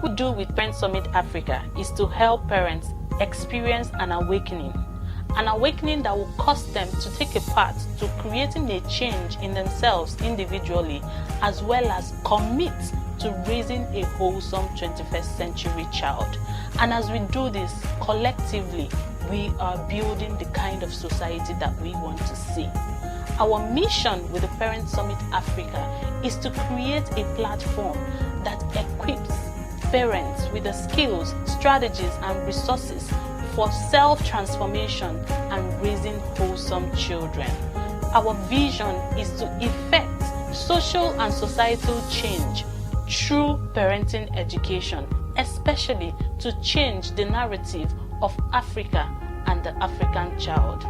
we do with Parent Summit Africa is to help parents experience an awakening that will cause them to take a part to creating a change in themselves individually, as well as commit to raising a wholesome 21st century child. And as we do this collectively, we are building the kind of society that we want to see. Our mission with the Parent Summit Africa is to create a platform that equips parents with the skills, strategies, and resources for self-transformation and raising wholesome children. Our vision is to effect social and societal change through parenting education, especially to change the narrative of Africa and the African child.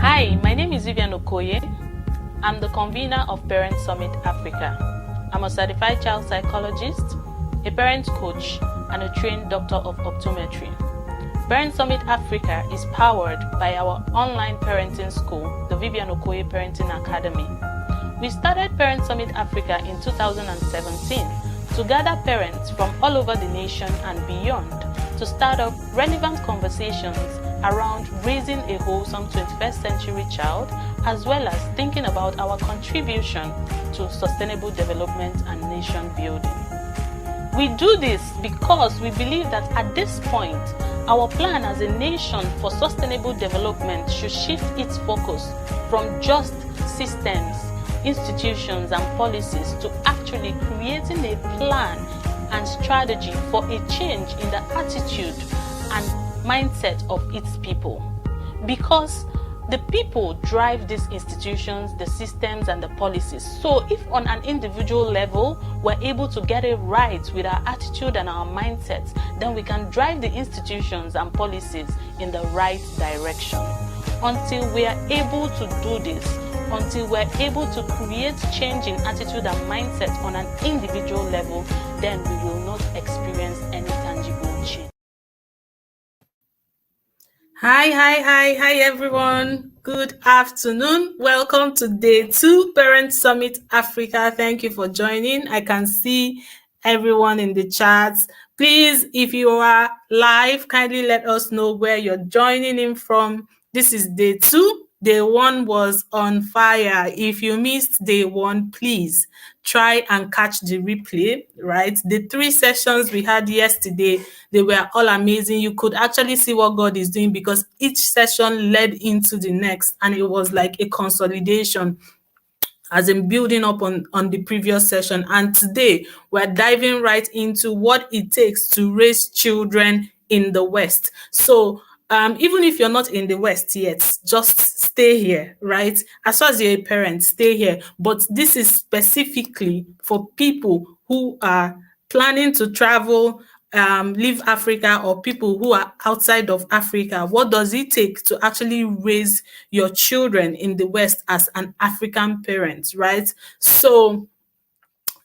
Hi, my name is Vivian Okoye. I'm the convener of Parent Summit Africa. I'm a certified child psychologist, a parent coach, and a trained doctor of optometry. Parent Summit Africa is powered by our online parenting school, the Vivian Okoye Parenting Academy. We started Parent Summit Africa in 2017 to gather parents from all over the nation and beyond to start up relevant conversations around raising a wholesome 21st century child, as well as thinking about our contribution to sustainable development and nation building. We do this because we believe that at this point, our plan as a nation for sustainable development should shift its focus from just systems, institutions, and policies to actually creating a plan and strategy for a change in the attitude and mindset of its people. Because the people drive these institutions, the systems, and the policies. So if on an individual level, we're able to get it right with our attitude and our mindsets, then we can drive the institutions and policies in the right direction. Until we are able to do this, until we're able to create change in attitude and mindset on an individual level, then we will not experience any tangible change. Hi everyone. Good afternoon. Welcome to day 2 Parent Summit Africa. Thank you for joining. I can see everyone in the chats. Please, if you are live, kindly let us know where you're joining in from. This is day 2. Day 1 was on fire. If you missed day 1, please try and catch the replay, right? The 3 sessions we had yesterday, they were all amazing. You could actually see what God is doing because each session led into the next, and it was like a consolidation as in building up on the previous session. And today we're diving right into what it takes to raise children in the West. So even if you're not in the West yet, just stay here, right? As far as you're a parent, stay here. But this is specifically for people who are planning to travel, leave Africa, or people who are outside of Africa. What does it take to actually raise your children in the West as an African parent, right? So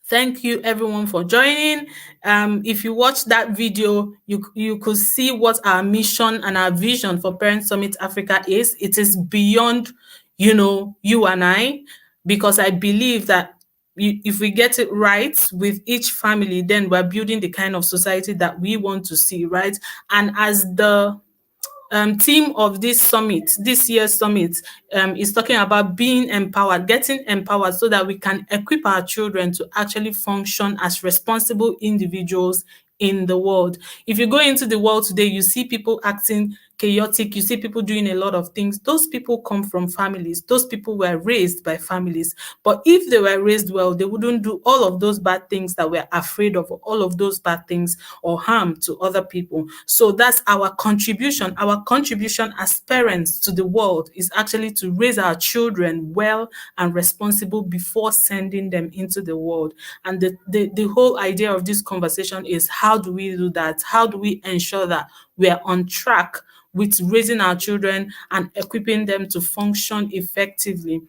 thank you everyone for joining. If you watch that video, you could see what our mission and our vision for Parent Summit Africa is. It is beyond, you and I, because I believe that if we get it right with each family, then we're building the kind of society that we want to see, right? And as the theme of this year's summit, is talking about being empowered, getting empowered so that we can equip our children to actually function as responsible individuals in the world. If you go into the world today, you see people acting chaotic, you see people doing a lot of things. Those people come from families. Those people were raised by families. But if they were raised well, they wouldn't do all of those bad things that we're afraid of, all of those bad things or harm to other people. So that's our contribution. Our contribution as parents to the world is actually to raise our children well and responsible before sending them into the world. And the whole idea of this conversation is, how do we do that? How do we ensure that we are on track with raising our children and equipping them to function effectively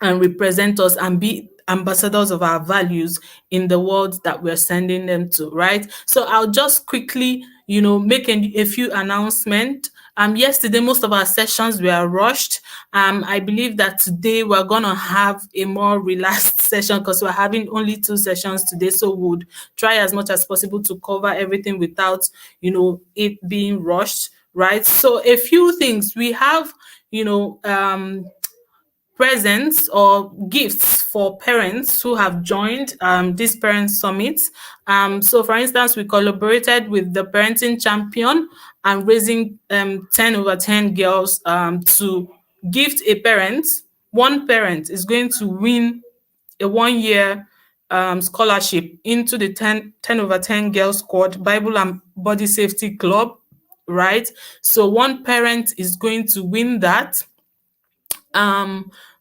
and represent us and be ambassadors of our values in the world that we're sending them to, right? So I'll just quickly, make a few announcements. Yesterday, most of our sessions were rushed. I believe that today we're gonna have a more relaxed session because we're having only 2 sessions today. So we'll try as much as possible to cover everything without, it being rushed, right? So a few things we have, presents or gifts for parents who have joined this parent summit. So, for instance, we collaborated with the Parenting Champion and raising 10 over 10 girls to gift a parent. One parent is going to win a 1 year scholarship into the 10 over 10 girls squad Bible and Body Safety Club, right? So, one parent is going to win that.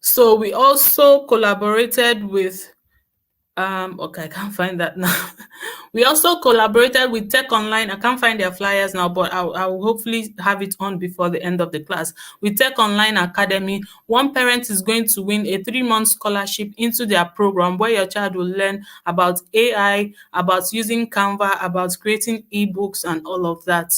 So we also collaborated with okay, I can't find that now. We also collaborated with Tech Online. I can't find their flyers now, but I'll hopefully have it on before the end of the class. With Tech Online Academy, one parent is going to win a 3-month scholarship into their program where your child will learn about AI, about using Canva, about creating ebooks and all of that.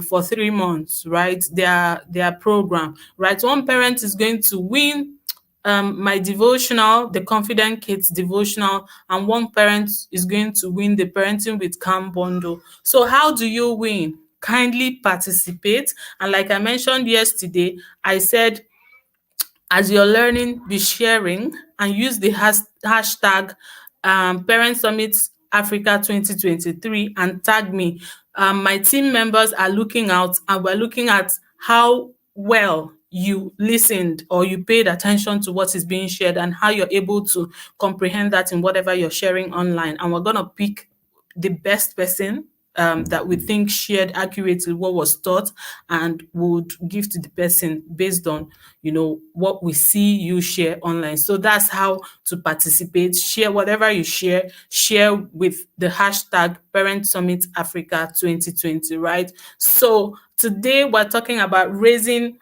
For 3 months, right? Their program, right? One parent is going to win my devotional, the Confident Kids devotional, and one parent is going to win the Parenting with Calm bundle. So how do you win? Kindly participate. And like I mentioned yesterday, I said as you're learning, be sharing and use the hashtag Parent Summit Africa 2023 and tag me. My team members are looking out and we're looking at how well you listened or you paid attention to what is being shared and how you're able to comprehend that in whatever you're sharing online. And we're going to pick the best person that we think shared accurately what was taught and would give to the person based on what we see you share online. So that's how to participate. Share whatever you share with the hashtag Parent Summit Africa 2020, right? So today we're talking about raising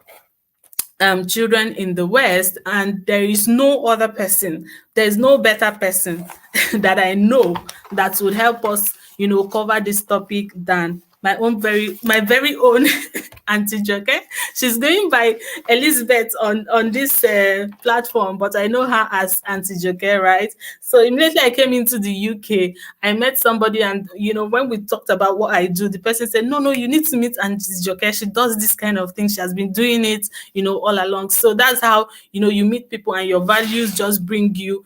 children in the West, and there is no other person, there's no better person that I know that would help us, cover this topic than my very own Auntie Joke. She's going by Elizabeth on this platform, but I know her as Auntie Joke, right? So immediately I came into the UK, I met somebody, and when we talked about what I do, the person said, no, you need to meet Auntie Joke. She does this kind of thing. She has been doing it, all along. So that's how you meet people, and your values just bring you,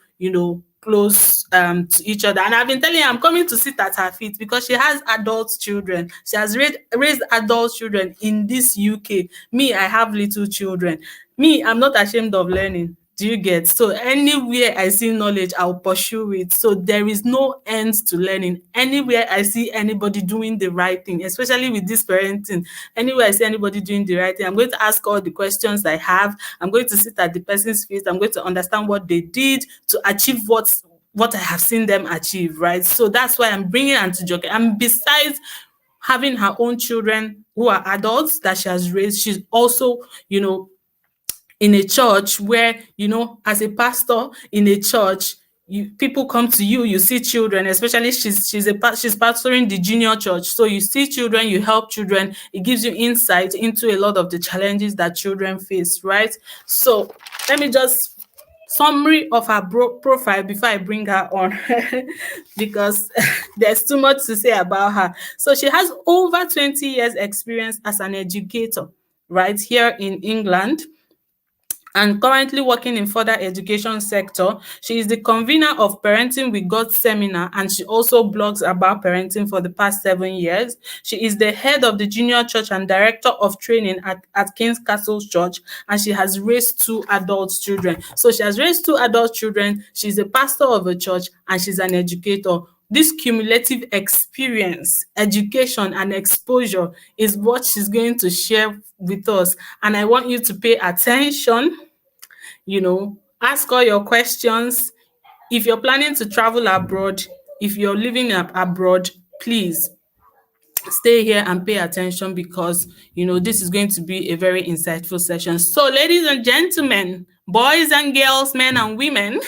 close to each other. And I've been telling her I'm coming to sit at her feet because she has adult children. She has raised adult children in this UK. Me, I have little children. Me, I'm not ashamed of learning. Do you get? So anywhere I see knowledge, I'll pursue it. So there is no end to learning. Anywhere I see anybody doing the right thing, especially with this parenting, anywhere I see anybody doing the right thing, I'm going to ask all the questions I have. I'm going to sit at the person's feet. I'm going to understand what they did to achieve what I have seen them achieve, right? So that's why I'm bringing Auntie Joke. And besides having her own children who are adults that she has raised, she's also, in a church where, as a pastor in a church, people come to you, you see children, especially she's pastoring the junior church. So you see children, you help children. It gives you insight into a lot of the challenges that children face, right? So let me just summary of her profile before I bring her on because there's too much to say about her. So she has over 20 years experience as an educator right here in England, and currently working in further education sector. She is the convener of Parenting with God seminar, and she also blogs about parenting for the past 7 years. She is the head of the junior church and director of training at King's Castle Church, and she has raised 2 adult children. So she has raised 2 adult children, she's a pastor of a church, and she's an educator. This cumulative experience, education, and exposure is what she's going to share with us. And I want you to pay attention, ask all your questions. If you're planning to travel abroad, if you're living abroad, please stay here and pay attention because, this is going to be a very insightful session. So, ladies and gentlemen, boys and girls, men and women,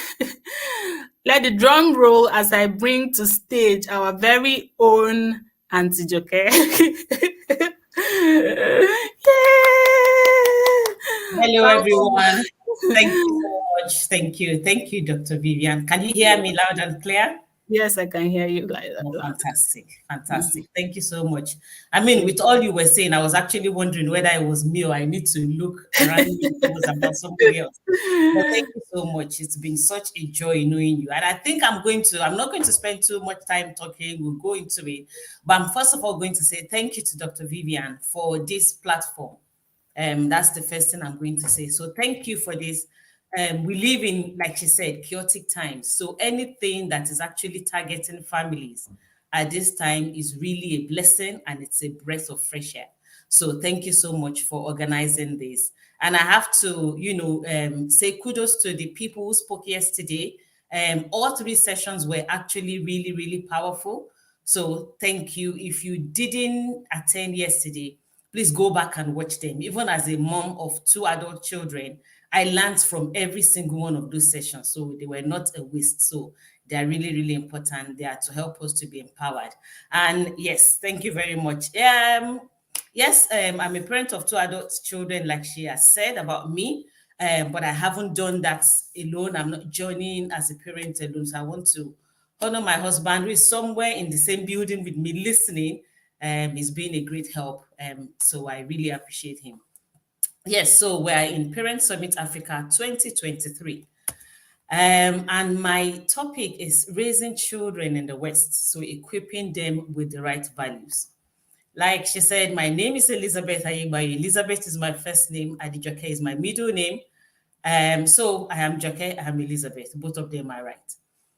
let the drum roll as I bring to stage our very own Auntie Joke. Hello, Oh, everyone. Thank you so much. Thank you. Thank you, Dr. Vivian. Can you hear me loud and clear? yes, I can hear you like Oh, that. fantastic. Mm. Fantastic. Thank you so much. I mean, with all you were saying, I was actually wondering whether it was me or I need to look around me if it was about somebody else. But thank you so much. It's been such a joy knowing you. And I think I'm not going to spend too much time talking. We'll go into it. But I'm first of all going to say thank you to Dr. Vivian for this platform. That's the first thing I'm going to say. So thank you for this. We live in, like she said, chaotic times. So anything that is actually targeting families at this time is really a blessing and it's a breath of fresh air. So thank you so much for organizing this. And I have to, say kudos to the people who spoke yesterday. All three sessions were actually really, really powerful. So thank you. If you didn't attend yesterday, please go back and watch them. Even as a mom of two adult children, I learned from every single one of those sessions. So they were not a waste. So they are really, really important. They are to help us to be empowered. And yes, thank you very much. Yes, I'm a parent of two adult children, like she has said about me. But I haven't done that alone. I'm not joining as a parent alone. So I want to honor my husband, who is somewhere in the same building with me listening. He's been a great help. So I really appreciate him. Yes, so we're in Parent Summit Africa 2023. And my topic is raising children in the West, so equipping them with the right values. Like she said, my name is Elizabeth Ayigbayo. Elizabeth is my first name. Adijoke is my middle name. So I am Joke, I am Elizabeth. Both of them are right.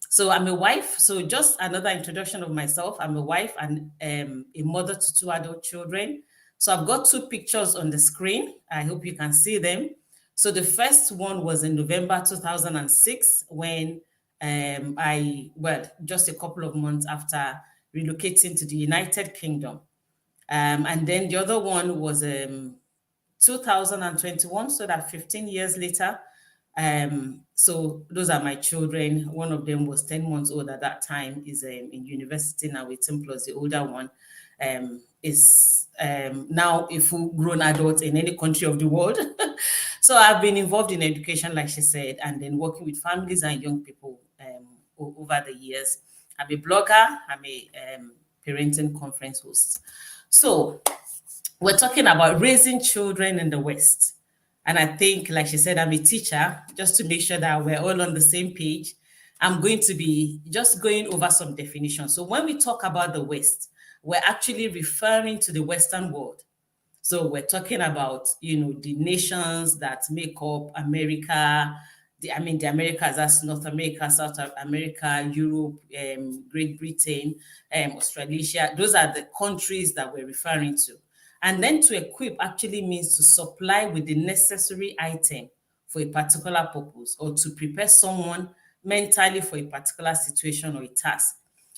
So I'm a wife. So just another introduction of myself. I'm a wife and a mother to two adult children. So I've got two pictures on the screen. I hope you can see them. So the first one was in November 2006 when just a couple of months after relocating to the United Kingdom. And then the other one was 2021, so that 15 years later. So those are my children. One of them was 10 months old at that time, is in university now with him, plus the older one is now a full grown adult in any country of the world. So I've been involved in education, like she said, and then working with families and young people over the years. I'm a blogger, I'm a parenting conference host. So we're talking about raising children in the West. And I think, like she said, I'm a teacher, just to make sure that we're all on the same page. I'm going to be just going over some definitions. So when we talk about the West, we're actually referring to the Western world. So we're talking about, the nations that make up America. The Americas, that's North America, South America, Europe, Great Britain, Australasia. Those are the countries that we're referring to. And then to equip actually means to supply with the necessary item for a particular purpose or to prepare someone mentally for a particular situation or a task.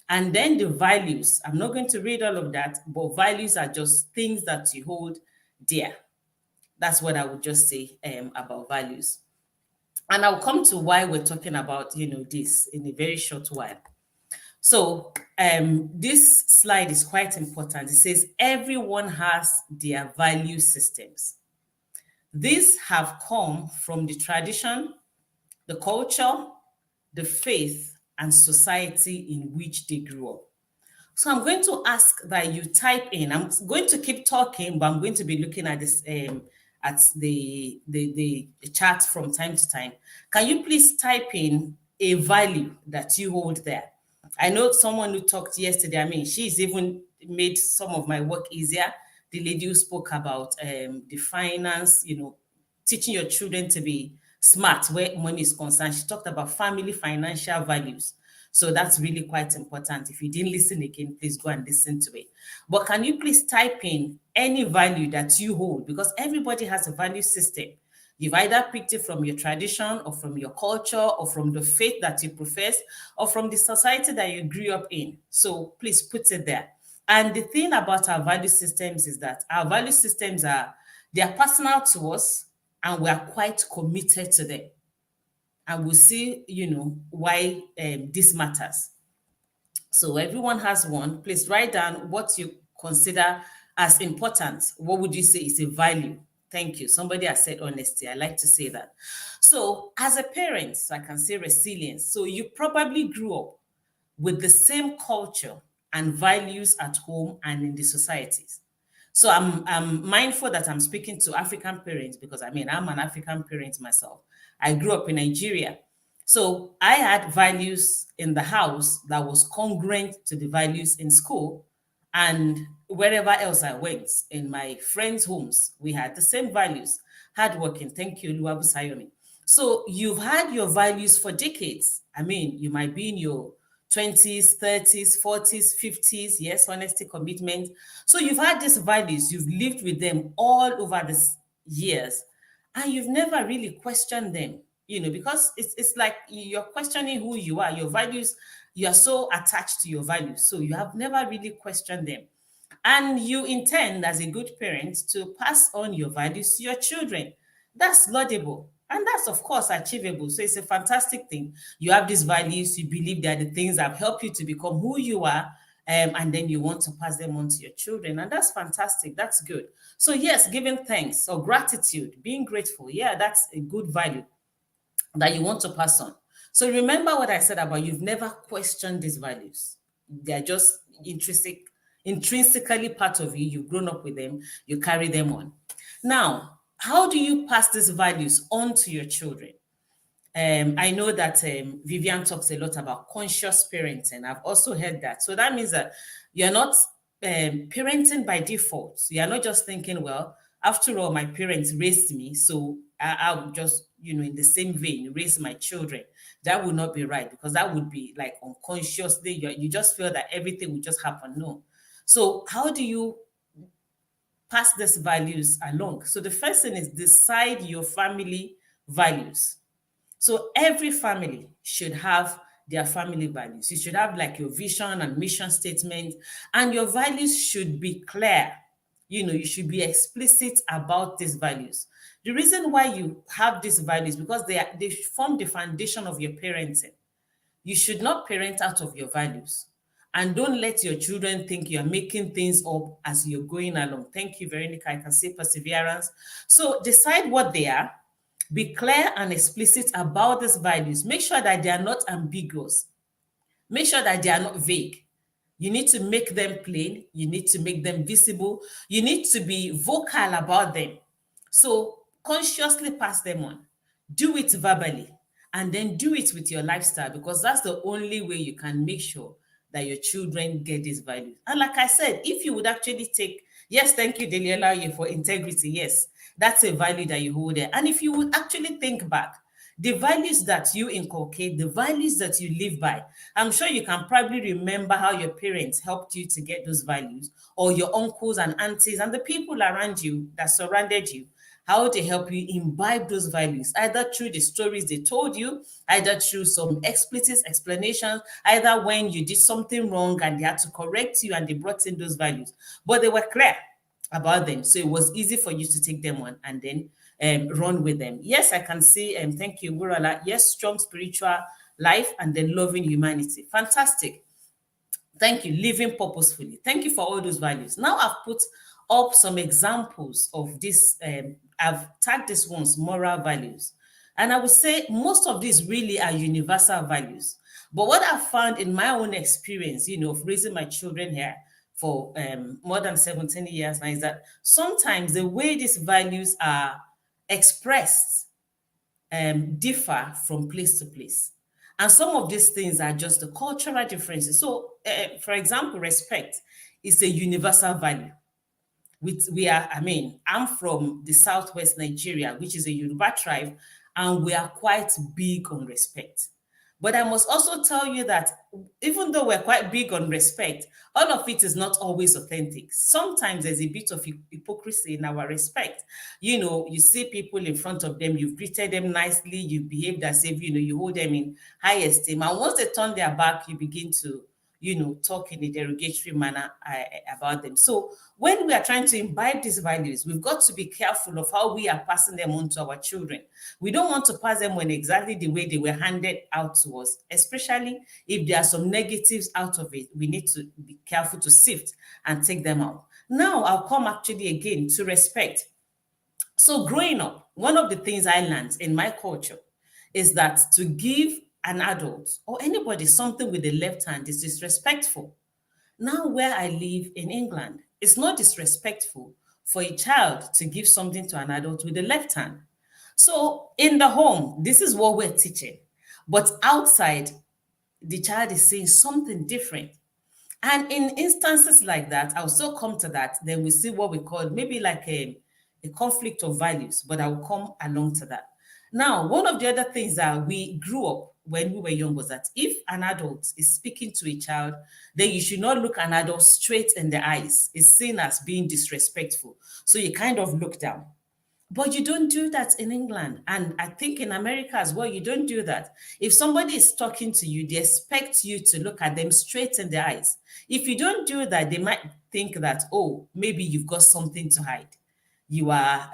And then the values, I'm not going to read all of that, but values are just things that you hold dear. That's what I would just say about values. And I'll come to why we're talking about, this in a very short while. So this slide is quite important. It says everyone has their value systems. These have come from the tradition, the culture, the faith, and society in which they grew up. So I'm going to ask that you type in. I'm going to keep talking, but I'm going to be looking at this at the chat from time to time. Can you please type in a value that you hold there? I know someone who talked yesterday. I mean, she's even made some of my work easier. The lady who spoke about the finance, teaching your children to be smart where money is concerned. She talked about family financial values. So that's really quite important. If you didn't listen again, please go and listen to it. But can you please type in any value that you hold? Because everybody has a value system. You've either picked it from your tradition or from your culture or from the faith that you profess or from the society that you grew up in. So please put it there. And the thing about our value systems is that our value systems they are personal to us and we are quite committed to them. And we'll see, why this matters. So everyone has one. Please write down what you consider as important, what would you say is a value? Thank you. Somebody has said honesty. I like to say that. So, as a parent, I can say resilience. So, you probably grew up with the same culture and values at home and in the societies. So I'm mindful that I'm speaking to African parents because I mean, I'm an African parent myself. I grew up in Nigeria. So I had values in the house that was congruent to the values in school. And wherever else I went, in my friends' homes, we had the same values. Hardworking, thank you, Luabu Sayomi. So you've had your values for decades. I mean, you might be in your 20s, 30s, 40s, 50s, yes, honesty, commitment. So you've had these values, you've lived with them all over these years, and you've never really questioned them, because it's like you're questioning who you are, your values, you are so attached to your values. So you have never really questioned them. And you intend, as a good parent, to pass on your values to your children. That's laudable. And that's, of course, achievable. So it's a fantastic thing. You have these values, you believe they are the things that have helped you to become who you are, and then you want to pass them on to your children. And that's fantastic. That's good. So, yes, giving thanks or gratitude, being grateful, yeah, that's a good value that you want to pass on. So, remember what I said about you've never questioned these values, they're just intrinsically part of you. You've grown up with them, you carry them on. Now, how do you pass these values on to your children? I know that Vivian talks a lot about conscious parenting. I've also heard that. So that means that you're not parenting by default. You're not just thinking, well, after all, my parents raised me, so I'll just, in the same vein, raise my children. That would not be right, because that would be like unconsciously, you just feel that everything will just happen. No. So how do you pass these values along? So the first thing is decide your family values. So every family should have their family values. You should have like your vision and mission statement, and your values should be clear. You should be explicit about these values. The reason why you have these values, because they form the foundation of your parenting. You should not parent out of your values. And don't let your children think you're making things up as you're going along. Thank you, Veronica. I can say perseverance. So decide what they are. Be clear and explicit about these values. Make sure that they are not ambiguous. Make sure that they are not vague. You need to make them plain. You need to make them visible. You need to be vocal about them. So consciously pass them on. Do it verbally, and then do it with your lifestyle, because that's the only way you can make sure that your children get these values. And like I said, if you would actually take, yes, thank you, Deliela, for integrity. Yes, that's a value that you hold there. And if you would actually think back, the values that you inculcate, the values that you live by, I'm sure you can probably remember how your parents helped you to get those values, or your uncles and aunties and the people around you that surrounded you, how they help you imbibe those values, either through the stories they told you, either through some explicit explanations, either when you did something wrong and they had to correct you and they brought in those values. But they were clear about them. So it was easy for you to take them on and then run with them. Yes, I can see, thank you, Gurala. Yes, strong spiritual life and then loving humanity. Fantastic. Thank you. Living purposefully. Thank you for all those values. Now I've put up some examples of this. I've tagged these ones moral values. And I would say most of these really are universal values. But what I've found in my own experience, of raising my children here for more than 17 years now, is that sometimes the way these values are expressed differ from place to place. And some of these things are just the cultural differences. So, for example, respect is a universal value. I'm from the Southwest Nigeria, which is a Yoruba tribe, and we are quite big on respect. But I must also tell you that even though we're quite big on respect, all of it is not always authentic. Sometimes there's a bit of hypocrisy in our respect. You see people in front of them, you've greeted them nicely, you've behaved as if, you hold them in high esteem. And once they turn their back, you begin to talk in a derogatory manner about them. So when we are trying to imbibe these values, we've got to be careful of how we are passing them on to our children. We don't want to pass them on exactly the way they were handed out to us, especially if there are some negatives out of it. We need to be careful to sift and take them out. Now I'll come actually again to respect. So growing up, one of the things I learned in my culture is that to give an adult or anybody something with the left hand is disrespectful. Now, where I live in England, it's not disrespectful for a child to give something to an adult with the left hand. So, in the home, this is what we're teaching. But outside, the child is saying something different. And in instances like that, I'll still come to that. Then we see what we call maybe like a conflict of values, but I will come along to that. Now, one of the other things that we grew up when we were young was that if an adult is speaking to a child, then you should not look an adult straight in the eyes. It's seen as being disrespectful. So you kind of look down. But you don't do that in England. And I think in America as well, you don't do that. If somebody is talking to you, they expect you to look at them straight in the eyes. If you don't do that, they might think that, oh, maybe you've got something to hide. You are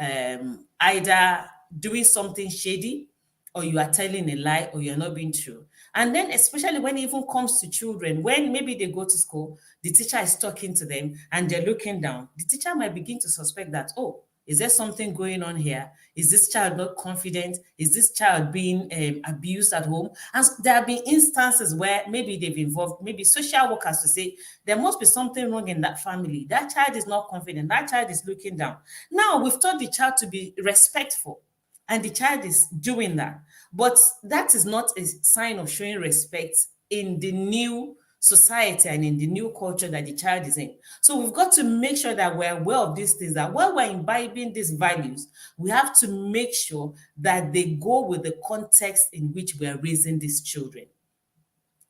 either doing something shady, or you are telling a lie, or you're not being true. And then, especially when it even comes to children, when maybe they go to school, the teacher is talking to them and they're looking down, the teacher might begin to suspect that, oh, is there something going on here? Is this child not confident? Is this child being abused at home? And there have been instances where maybe they've involved maybe social workers to say there must be something wrong in that family. That child is not confident. That child is looking down. Now we've taught the child to be respectful, and the child is doing that. But that is not a sign of showing respect in the new society and in the new culture that the child is in. So we've got to make sure that we're aware of these things, that while we're imbibing these values, we have to make sure that they go with the context in which we are raising these children.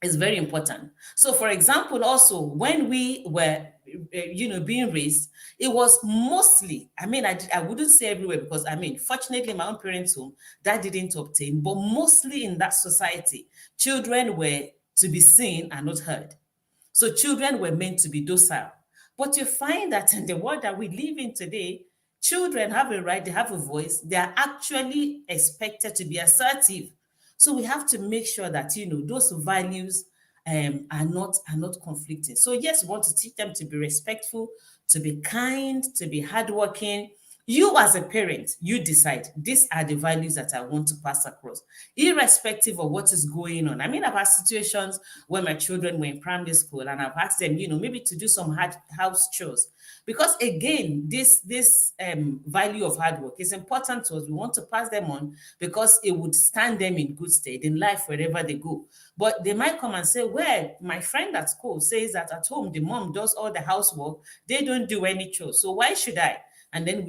It's very important. So, for example, also when we were, being raised, it was mostly. I mean, I wouldn't say everywhere because I mean, fortunately, my own parents' home that didn't obtain, but mostly in that society, children were to be seen and not heard. So children were meant to be docile. But you find that in the world that we live in today, children have a right, they have a voice, they are actually expected to be assertive. So we have to make sure that those values are not conflicting. So yes, we want to teach them to be respectful, to be kind, to be hardworking. You as a parent, you decide these are the values that I want to pass across, irrespective of what is going on. I mean, I've had situations where my children were in primary school and I've asked them, maybe to do some hard house chores. Because again, this value of hard work is important to us. We want to pass them on because it would stand them in good stead in life wherever they go. But they might come and say, well, my friend at school says that at home the mom does all the housework, they don't do any chores. So why should I? And then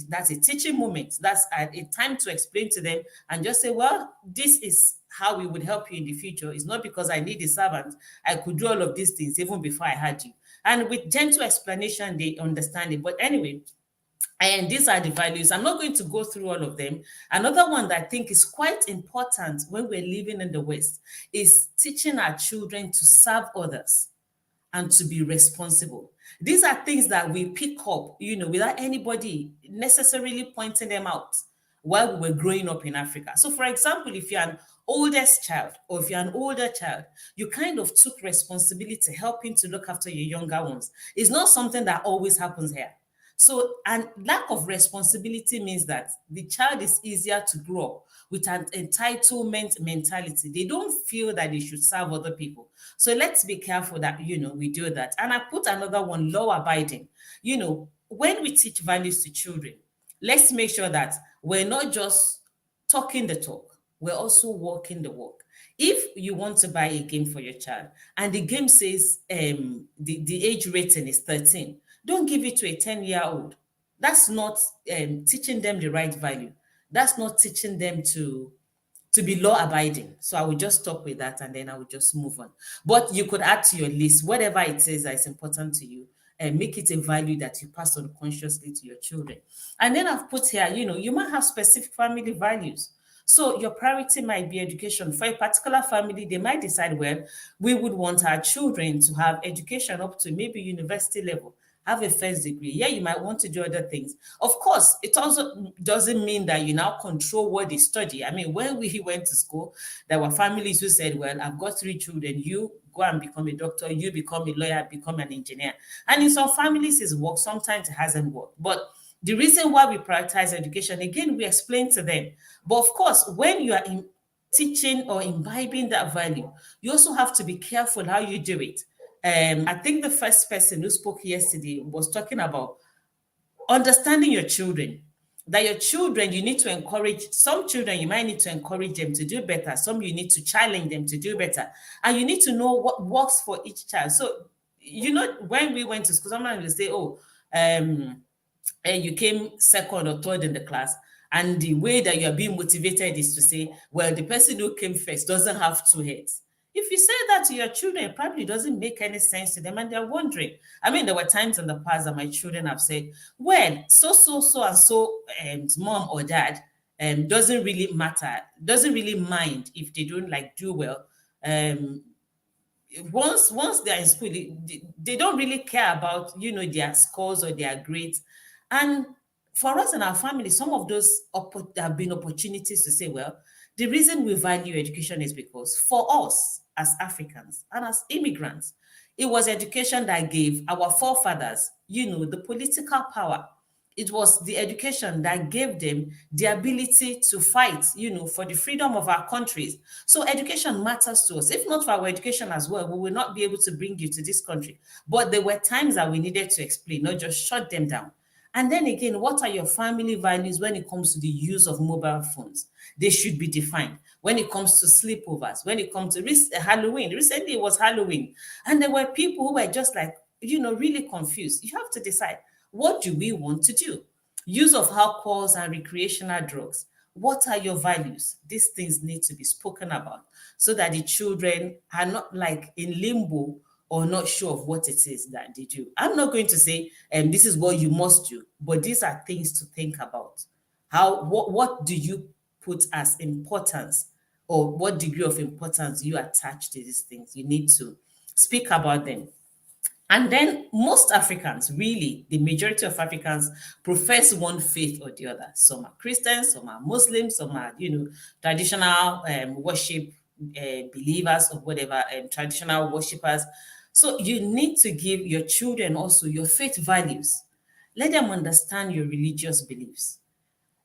that's a teaching moment. That's a time to explain to them and just say, well, this is how we would help you in the future. It's not because I need a servant. I could do all of these things even before I had you. And with gentle explanation, they understand it. But anyway, and these are the values. I'm not going to go through all of them. Another one that I think is quite important when we're living in the West is teaching our children to serve others and to be responsible. These are things that we pick up, without anybody necessarily pointing them out while we were growing up in Africa. So, for example, if you're an oldest child or if you're an older child, you kind of took responsibility helping to look after your younger ones. It's not something that always happens here. So, and lack of responsibility means that the child is easier to grow up with an entitlement mentality. They don't feel that they should serve other people. So let's be careful that, we do that. And I put another one, law abiding. When we teach values to children, let's make sure that we're not just talking the talk, we're also walking the walk. If you want to buy a game for your child and the game says the age rating is 13, don't give it to a 10-year-old. That's not teaching them the right value. That's not teaching them to be law abiding. So I will just stop with that and then I will just move on. But you could add to your list whatever it is that is important to you and make it a value that you pass on consciously to your children. And then I've put here, you might have specific family values. So your priority might be education. For a particular family, they might decide, well, we would want our children to have education up to maybe university level. have a first degree. Yeah, you might want to do other things. Of course, it also doesn't mean that you now control what they study. I mean, when we went to school, there were families who said, well, I've got 3 children, you go and become a doctor, you become a lawyer, become an engineer. And in some families it's worked, sometimes it hasn't worked. But the reason why we prioritize education, again, we explain to them. But of course, when you are teaching or imbibing that value, you also have to be careful how you do it. I think the first person who spoke yesterday was talking about understanding your children. That your children, you need to encourage, some children, you might need to encourage them to do better. Some you need to challenge them to do better. And you need to know what works for each child. So, when we went to school, sometimes we say, oh, and you came second or third in the class, and the way that you're being motivated is to say, well, the person who came first doesn't have 2 heads. If you say that to your children, it probably doesn't make any sense to them, and they're wondering. I mean, there were times in the past that my children have said, well, so and so, mom or dad doesn't really matter, doesn't really mind if they don't like do well. Once they're in school, they don't really care about their scores or their grades. And for us and our family, some of those there have been opportunities to say, well, the reason we value education is because for us as Africans and as immigrants, it was education that gave our forefathers the political power. It was the education that gave them the ability to fight, for the freedom of our countries. So education matters to us. If not for our education as well, we will not be able to bring you to this country. But there were times that we needed to explain, not just shut them down. And then again, what are your family values when it comes to the use of mobile phones? They should be defined. When it comes to sleepovers, when it comes to Halloween, recently it was Halloween, and there were people who were just like, really confused. You have to decide, what do we want to do? Use of alcohols and recreational drugs. What are your values? These things need to be spoken about so that the children are not like in limbo or not sure of what it is that they do. I'm not going to say this is what you must do, but these are things to think about. What do you put as importance, or what degree of importance you attach to these things? You need to speak about them. And then most Africans, really, the majority of Africans profess one faith or the other. Some are Christians, some are Muslims, some are, traditional worship believers or whatever, traditional worshippers. So you need to give your children also your faith values. Let them understand your religious beliefs.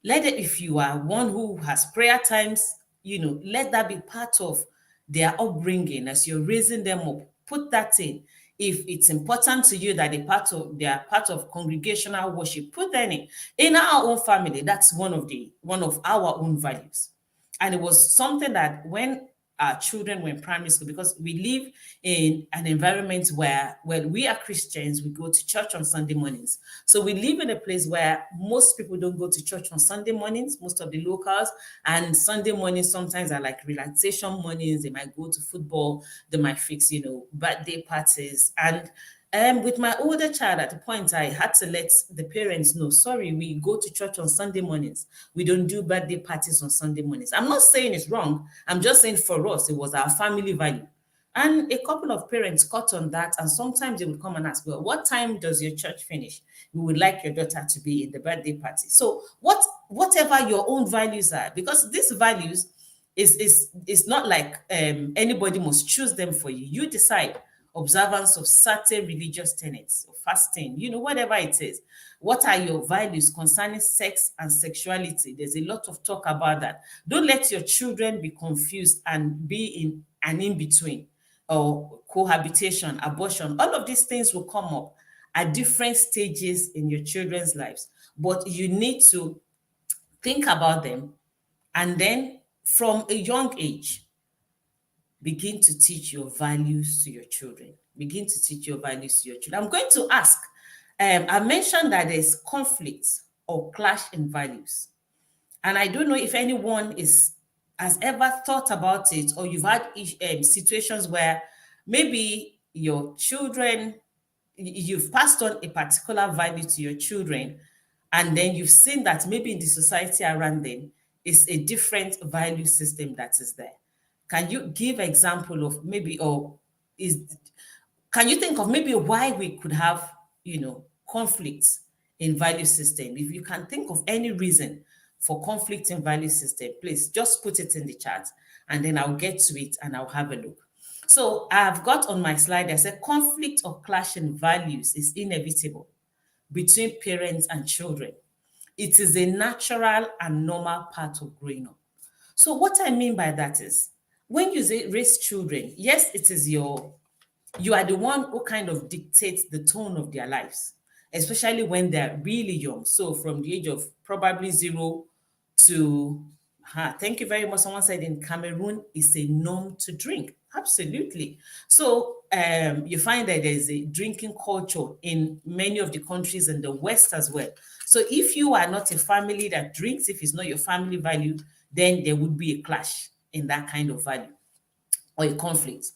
Let it, if you are one who has prayer times, let that be part of their upbringing as you're raising them up. Put that in. If it's important to you that they are part of congregational worship, put that in. In our own family, that's one of our own values. And it was something that when our children were in primary school, because we live in an environment where when we are Christians, we go to church on Sunday mornings. So we live in a place where most people don't go to church on Sunday mornings, most of the locals, and Sunday mornings sometimes are like relaxation mornings. They might go to football, they might fix, birthday parties. And with my older child, at the point, I had to let the parents know, sorry, we go to church on Sunday mornings. We don't do birthday parties on Sunday mornings. I'm not saying it's wrong. I'm just saying for us, it was our family value. And a couple of parents caught on that. And sometimes they would come and ask, well, what time does your church finish? We would like your daughter to be in the birthday party. So whatever your own values are, because these values is not like anybody must choose them for you. You decide. Observance of certain religious tenets, or fasting, whatever it is. What are your values concerning sex and sexuality? There's a lot of talk about that. Don't let your children be confused and be in an in-between, or cohabitation, abortion. All of these things will come up at different stages in your children's lives. But you need to think about them, and then from a young age, begin to teach your values to your children. Begin to teach your values to your children. I'm going to ask, I mentioned that there's conflict or clash in values. And I don't know if anyone has ever thought about it, or you've had situations where maybe your children, you've passed on a particular value to your children, and then you've seen that maybe in the society around them is a different value system that is there. Can you give example of maybe, or can you think of maybe why we could have conflicts in value system. If you can think of any reason for conflict in value system, please just put it in the chat and then I'll get to it and I'll have a look. So I've got on my slide, I said conflict or clash in values is inevitable between parents and children. It is a natural and normal part of growing up. So what I mean by that is when you raise children, yes, it is you are the one who kind of dictates the tone of their lives, especially when they're really young. So from the age of probably 0 to, thank you very much. Someone said in Cameroon, it's a norm to drink. Absolutely. So you find that there's a drinking culture in many of the countries in the West as well. So if you are not a family that drinks, if it's not your family value, then there would be a clash in that kind of value or a conflict.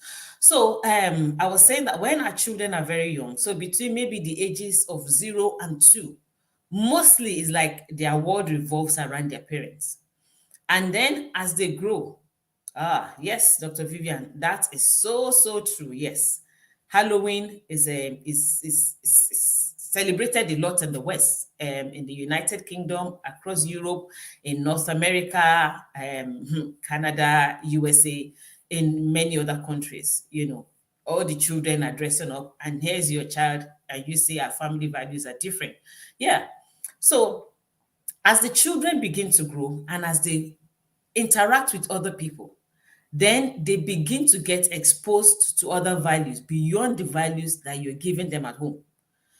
So I was saying that when our children are very young, so between maybe the ages of 0 and 2, mostly it's like their world revolves around their parents. And then as they grow, yes, Dr. Vivian, that is so, so true. Yes. Halloween is celebrated a lot in the West, in the United Kingdom, across Europe, in North America, Canada, USA, in many other countries. All the children are dressing up, and here's your child, and you see our family values are different. Yeah. So as the children begin to grow and as they interact with other people, then they begin to get exposed to other values beyond the values that you're giving them at home.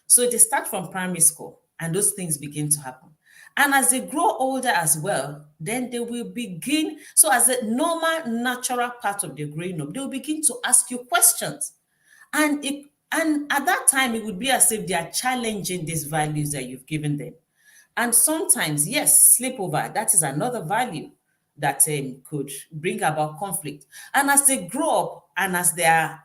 So they start from primary school and those things begin to happen. And as they grow older as well, then they will begin, so as a normal, natural part of their growing up, they will begin to ask you questions. And at that time, it would be as if they are challenging these values that you've given them. And sometimes, yes, sleepover, that is another value that could bring about conflict. And as they grow up and as they are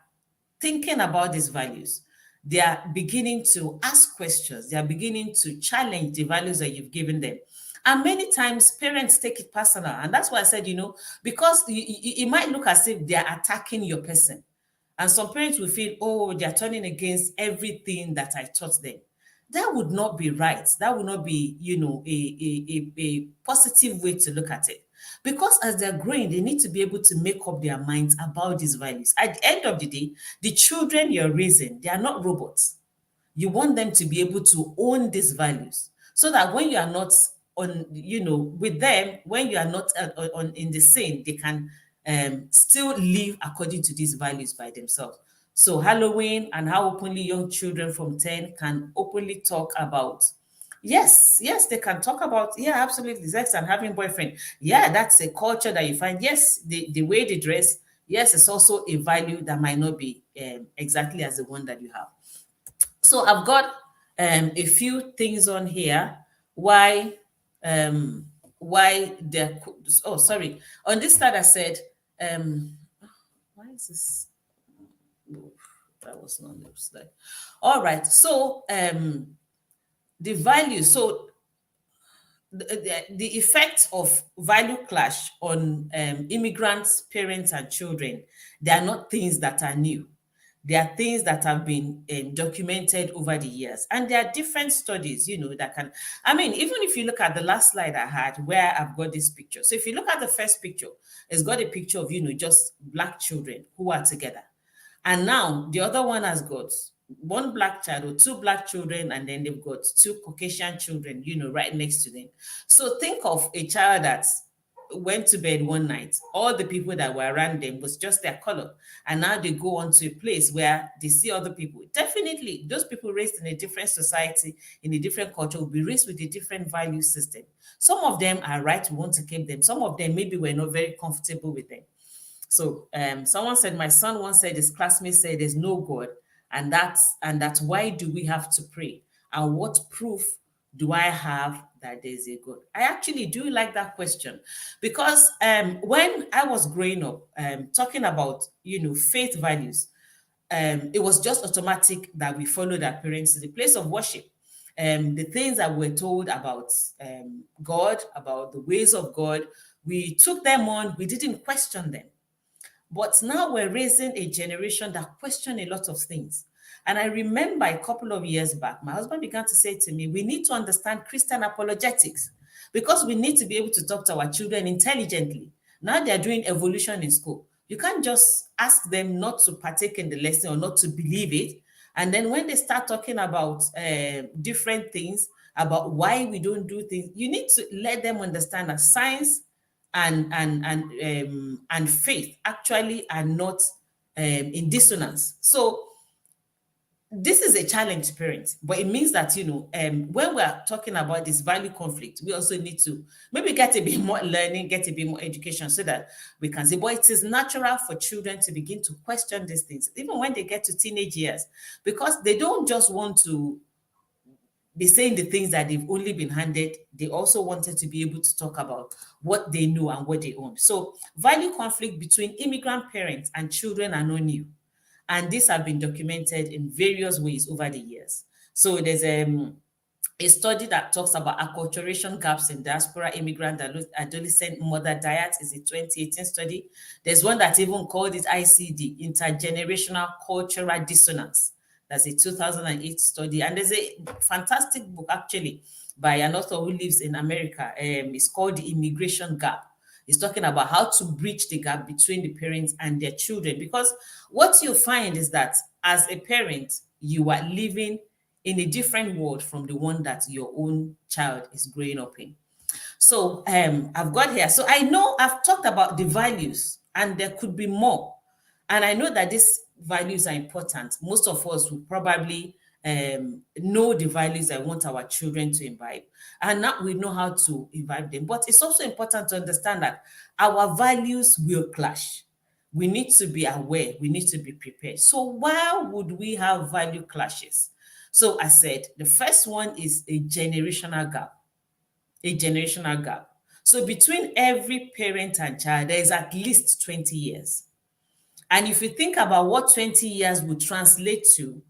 thinking about these values, they are beginning to ask questions. They are beginning to challenge the values that you've given them. And many times parents take it personal. And that's why I said, because it might look as if they are attacking your person. And some parents will feel, oh, they're turning against everything that I taught them. That would not be right. That would not be, a positive way to look at it. Because as they're growing, they need to be able to make up their minds about these values. At the end of the day, the children you're raising, they are not robots. You want them to be able to own these values so that when you are not on, with them, when you are not in the scene, they can still live according to these values by themselves. So Halloween and how openly young children from 10 can openly talk about. Yes, they can talk about, yeah, absolutely, sex and having boyfriend. Yeah, that's a culture that you find. Yes, the way they dress, yes, it's also a value that might not be exactly as the one that you have. So I've got a few things on here why there. Oh, sorry. On this slide, I said, why is this? Oh, that was not the slide. All right. So the value. So the effect of value clash on immigrants, parents, and children, they are not things that are new. They are things that have been documented over the years. And there are different studies, that can, even if you look at the last slide I had where I've got this picture. So if you look at the first picture, it's got a picture of, just Black children who are together. And now the other one has got one Black child or two Black children, and then they've got two Caucasian children, right next to them. So think of a child that went to bed one night, all the people that were around them was just their color. And now they go on to a place where they see other people. Definitely, those people raised in a different society, in a different culture, will be raised with a different value system. Some of them are right, we want to keep them. Some of them maybe we're not very comfortable with them. So someone said, my son once said, his classmate said, there's no God. And that's why do we have to pray? And what proof do I have that there's a God? I actually do like that question because when I was growing up, talking about, faith values, it was just automatic that we followed our parents to the place of worship. The things that we're told about God, about the ways of God, we took them on, we didn't question them. But now we're raising a generation that question a lot of things. And I remember a couple of years back, my husband began to say to me, we need to understand Christian apologetics because we need to be able to talk to our children intelligently. Now they're doing evolution in school. You can't just ask them not to partake in the lesson or not to believe it. And then when they start talking about different things, about why we don't do things, you need to let them understand that science and faith actually are not in dissonance. So this is a challenge to parents, but it means that, when we're talking about this value conflict, we also need to maybe get a bit more learning, get a bit more education so that we can see. But it is natural for children to begin to question these things, even when they get to teenage years, because they don't just want to be saying the things that they've only been handed. They also wanted to be able to talk about what they know and what they own. So value conflict between immigrant parents and children are not new. And these have been documented in various ways over the years. So there's a study that talks about acculturation gaps in diaspora immigrant adolescent mother diet. Is a 2018 study. There's one that even called it ICD, intergenerational cultural dissonance. That's a 2008 study. And there's a fantastic book actually by an author who lives in America. It's called The Immigration Gap. It's talking about how to bridge the gap between the parents and their children. Because what you find is that as a parent, you are living in a different world from the one that your own child is growing up in. So I've got here. So I know I've talked about the values and there could be more. And I know that these values are important. Most of us will probably know the values I want our children to imbibe. And now we know how to imbibe them. But it's also important to understand that our values will clash. We need to be aware. We need to be prepared. So why would we have value clashes? So I said, the first one is a generational gap. A generational gap. So between every parent and child, there is at least 20 years. And if you think about what 20 years would translate to,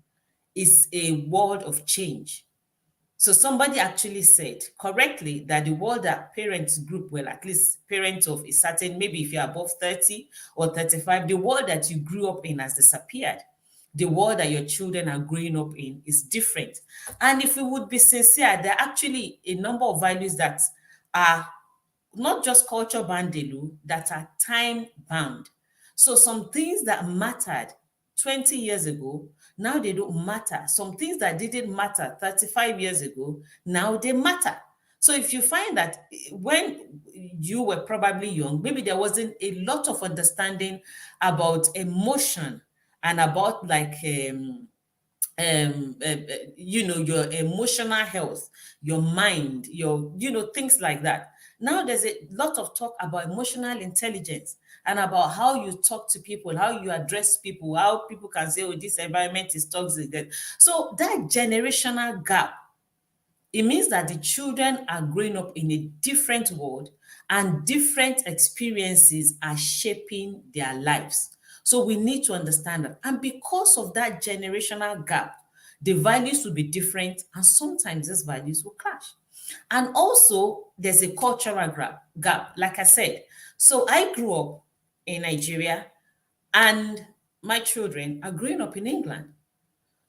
is a world of change. So somebody actually said correctly that the world that parents group, well, at least parents of a certain, maybe if you're above 30 or 35, the world that you grew up in has disappeared. The world that your children are growing up in is different. And if we would be sincere, there are actually a number of values that are not just culture bound, that are time bound. So some things that mattered 20 years ago, now they don't matter. Some things that didn't matter 35 years ago, now they matter. So if you find that when you were probably young, maybe there wasn't a lot of understanding about emotion and about like your emotional health, your mind, your things like that. Now there's a lot of talk about emotional intelligence and about how you talk to people, how you address people, how people can say, oh, this environment is toxic. So that generational gap, it means that the children are growing up in a different world and different experiences are shaping their lives. So we need to understand that. And because of that generational gap, the values will be different and sometimes these values will clash. And also, there's a cultural gap, like I said. So I grew up in Nigeria and my children are growing up in England.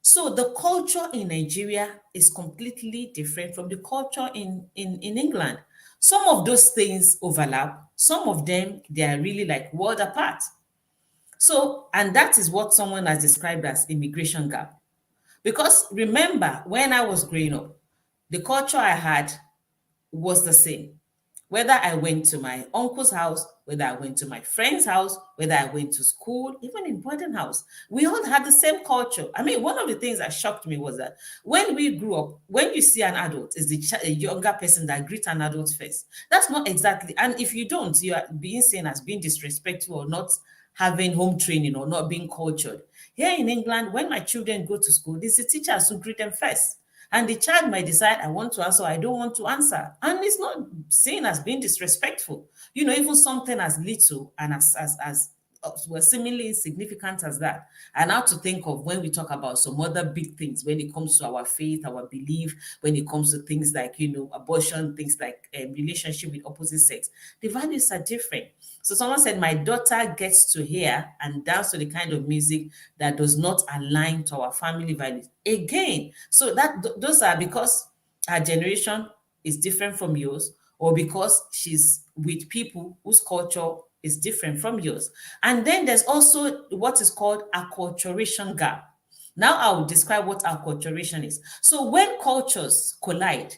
So the culture in Nigeria is completely different from the culture in England. Some of those things overlap. Some of them, they are really like world apart. So, and that is what someone has described as immigration gap. Because remember, when I was growing up, the culture I had was the same. Whether I went to my uncle's house, whether I went to my friend's house, whether I went to school, even in boarding house, we all had the same culture. I mean, one of the things that shocked me was that when we grew up, when you see an adult, it's the younger person that greets an adult first. That's not exactly, and if you don't, you are being seen as being disrespectful or not having home training or not being cultured. Here in England, when my children go to school, it's the teachers who greet them first. And the child might decide, I want to answer, I don't want to answer. And it's not seen as being disrespectful. Even something as little and as were seemingly insignificant as that. And now to think of when we talk about some other big things, when it comes to our faith, our belief, when it comes to things like, abortion, things like relationship with opposite sex, the values are different. So someone said, my daughter gets to hear and dance to the kind of music that does not align to our family values. Again, so those are because her generation is different from yours, or because she's with people whose culture is different from yours. And then there's also what is called acculturation gap. Now I will describe what acculturation is. So when cultures collide,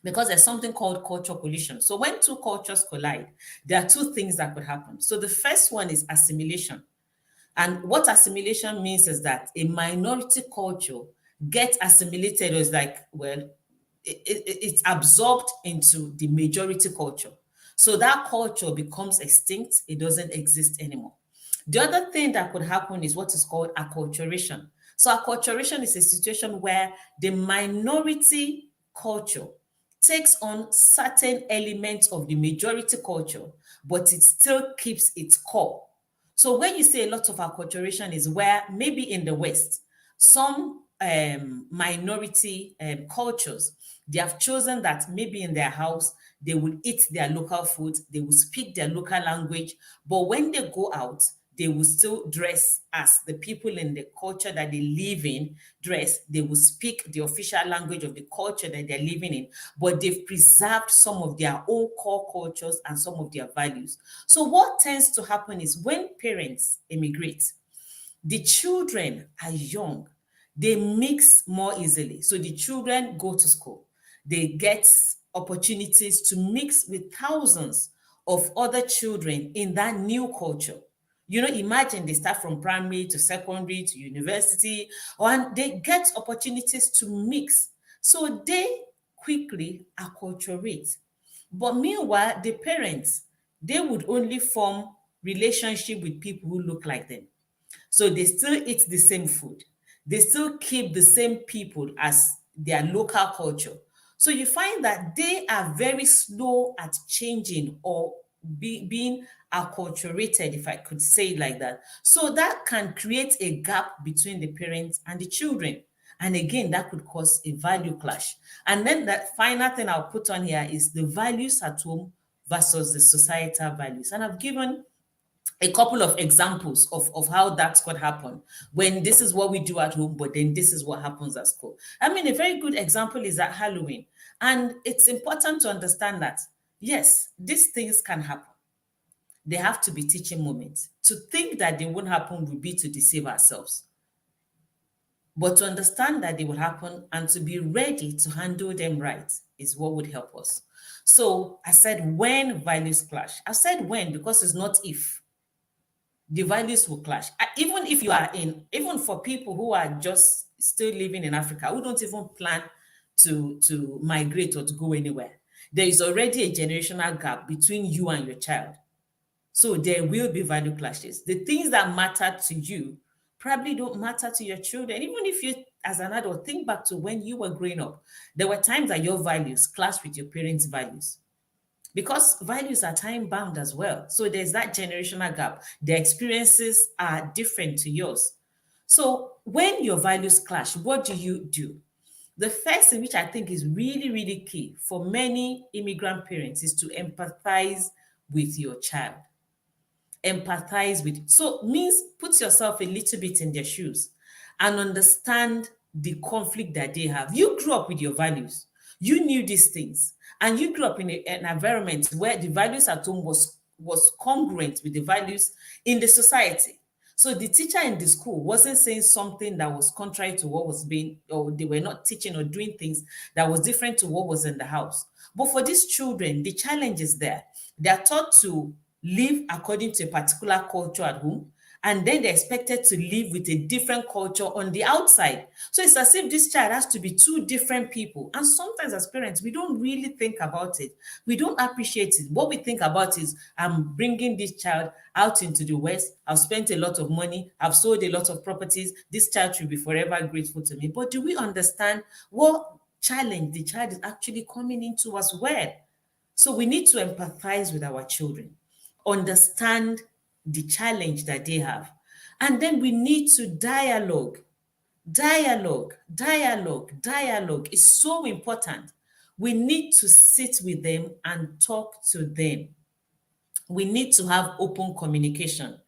because there's something called culture collision. So when two cultures collide, there are two things that could happen. So the first one is assimilation. And what assimilation means is that a minority culture gets assimilated, or is like, well, it's absorbed into the majority culture. So that culture becomes extinct, it doesn't exist anymore. The other thing that could happen is what is called acculturation. So acculturation is a situation where the minority culture takes on certain elements of the majority culture, but it still keeps its core. So when you say a lot of acculturation is where maybe in the West, some minority cultures, they have chosen that maybe in their house, they will eat their local food, they will speak their local language, but when they go out, they will still dress as the people in the culture that they live in dress. They will speak the official language of the culture that they're living in, but they've preserved some of their own core cultures and some of their values. So what tends to happen is when parents immigrate, the children are young, they mix more easily. So the children go to school, they get opportunities to mix with thousands of other children in that new culture. Imagine they start from primary to secondary to university, and they get opportunities to mix. So they quickly acculturate. But meanwhile, the parents, they would only form relationship with people who look like them. So they still eat the same food. They still keep the same people as their local culture. So you find that they are very slow at changing or being acculturated, if I could say it like that. So that can create a gap between the parents and the children. And again, that could cause a value clash. And then the final thing I'll put on here is the values at home versus the societal values. And I've given a couple of examples of how that could happen when this is what we do at home, but then this is what happens at school. I mean, a very good example is at Halloween. And it's important to understand that, yes, these things can happen. They have to be teaching moments. To think that they won't happen would be to deceive ourselves. But to understand that they will happen and to be ready to handle them right is what would help us. So I said when values clash. I said when because it's not if. The values will clash. Even if you are even for people who are just still living in Africa, who don't even plan to migrate or to go anywhere, there is already a generational gap between you and your child. So there will be value clashes. The things that matter to you probably don't matter to your children. Even if you, as an adult, think back to when you were growing up, there were times that your values clashed with your parents' values, because values are time bound as well. So there's that generational gap. The experiences are different to yours. So when your values clash, what do? The first thing, which I think is really, really key for many immigrant parents, is to empathize with your child. Empathize with, so means put yourself a little bit in their shoes and understand the conflict that they have. You grew up with your values. You knew these things, and you grew up in an environment where the values at home was congruent with the values in the society. So the teacher in the school wasn't saying something that was contrary to what was being, or they were not teaching or doing things that was different to what was in the house. But for these children, the challenge is there. They are taught to live according to a particular culture at home, and then they're expected to live with a different culture on the outside. So it's as if this child has to be two different people. And sometimes as parents, we don't really think about it. We don't appreciate it. What we think about is, I'm bringing this child out into the West. I've spent a lot of money. I've sold a lot of properties. This child should be forever grateful to me. But do we understand what challenge the child is actually coming into as well? So we need to empathize with our children, understand the challenge that they have. And then we need to dialogue. Dialogue is so important. We need to sit with them and talk to them. We need to have open communication.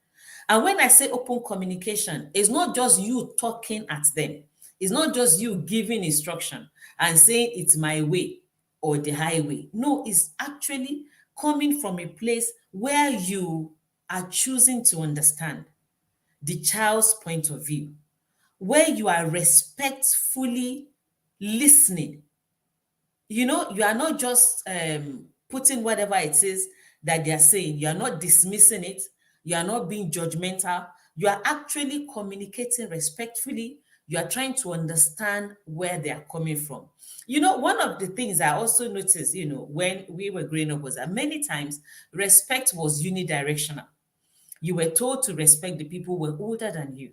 And when I say open communication, it's not just you talking at them. It's not just you giving instruction and saying it's my way or the highway. No, it's actually coming from a place where you are choosing to understand the child's point of view, where you are respectfully listening. You are not just putting whatever it is that they are saying. You are not dismissing it. You are not being judgmental. You are actually communicating respectfully. You are trying to understand where they are coming from. One of the things I also noticed, when we were growing up was that many times respect was unidirectional. You were told to respect the people who were older than you.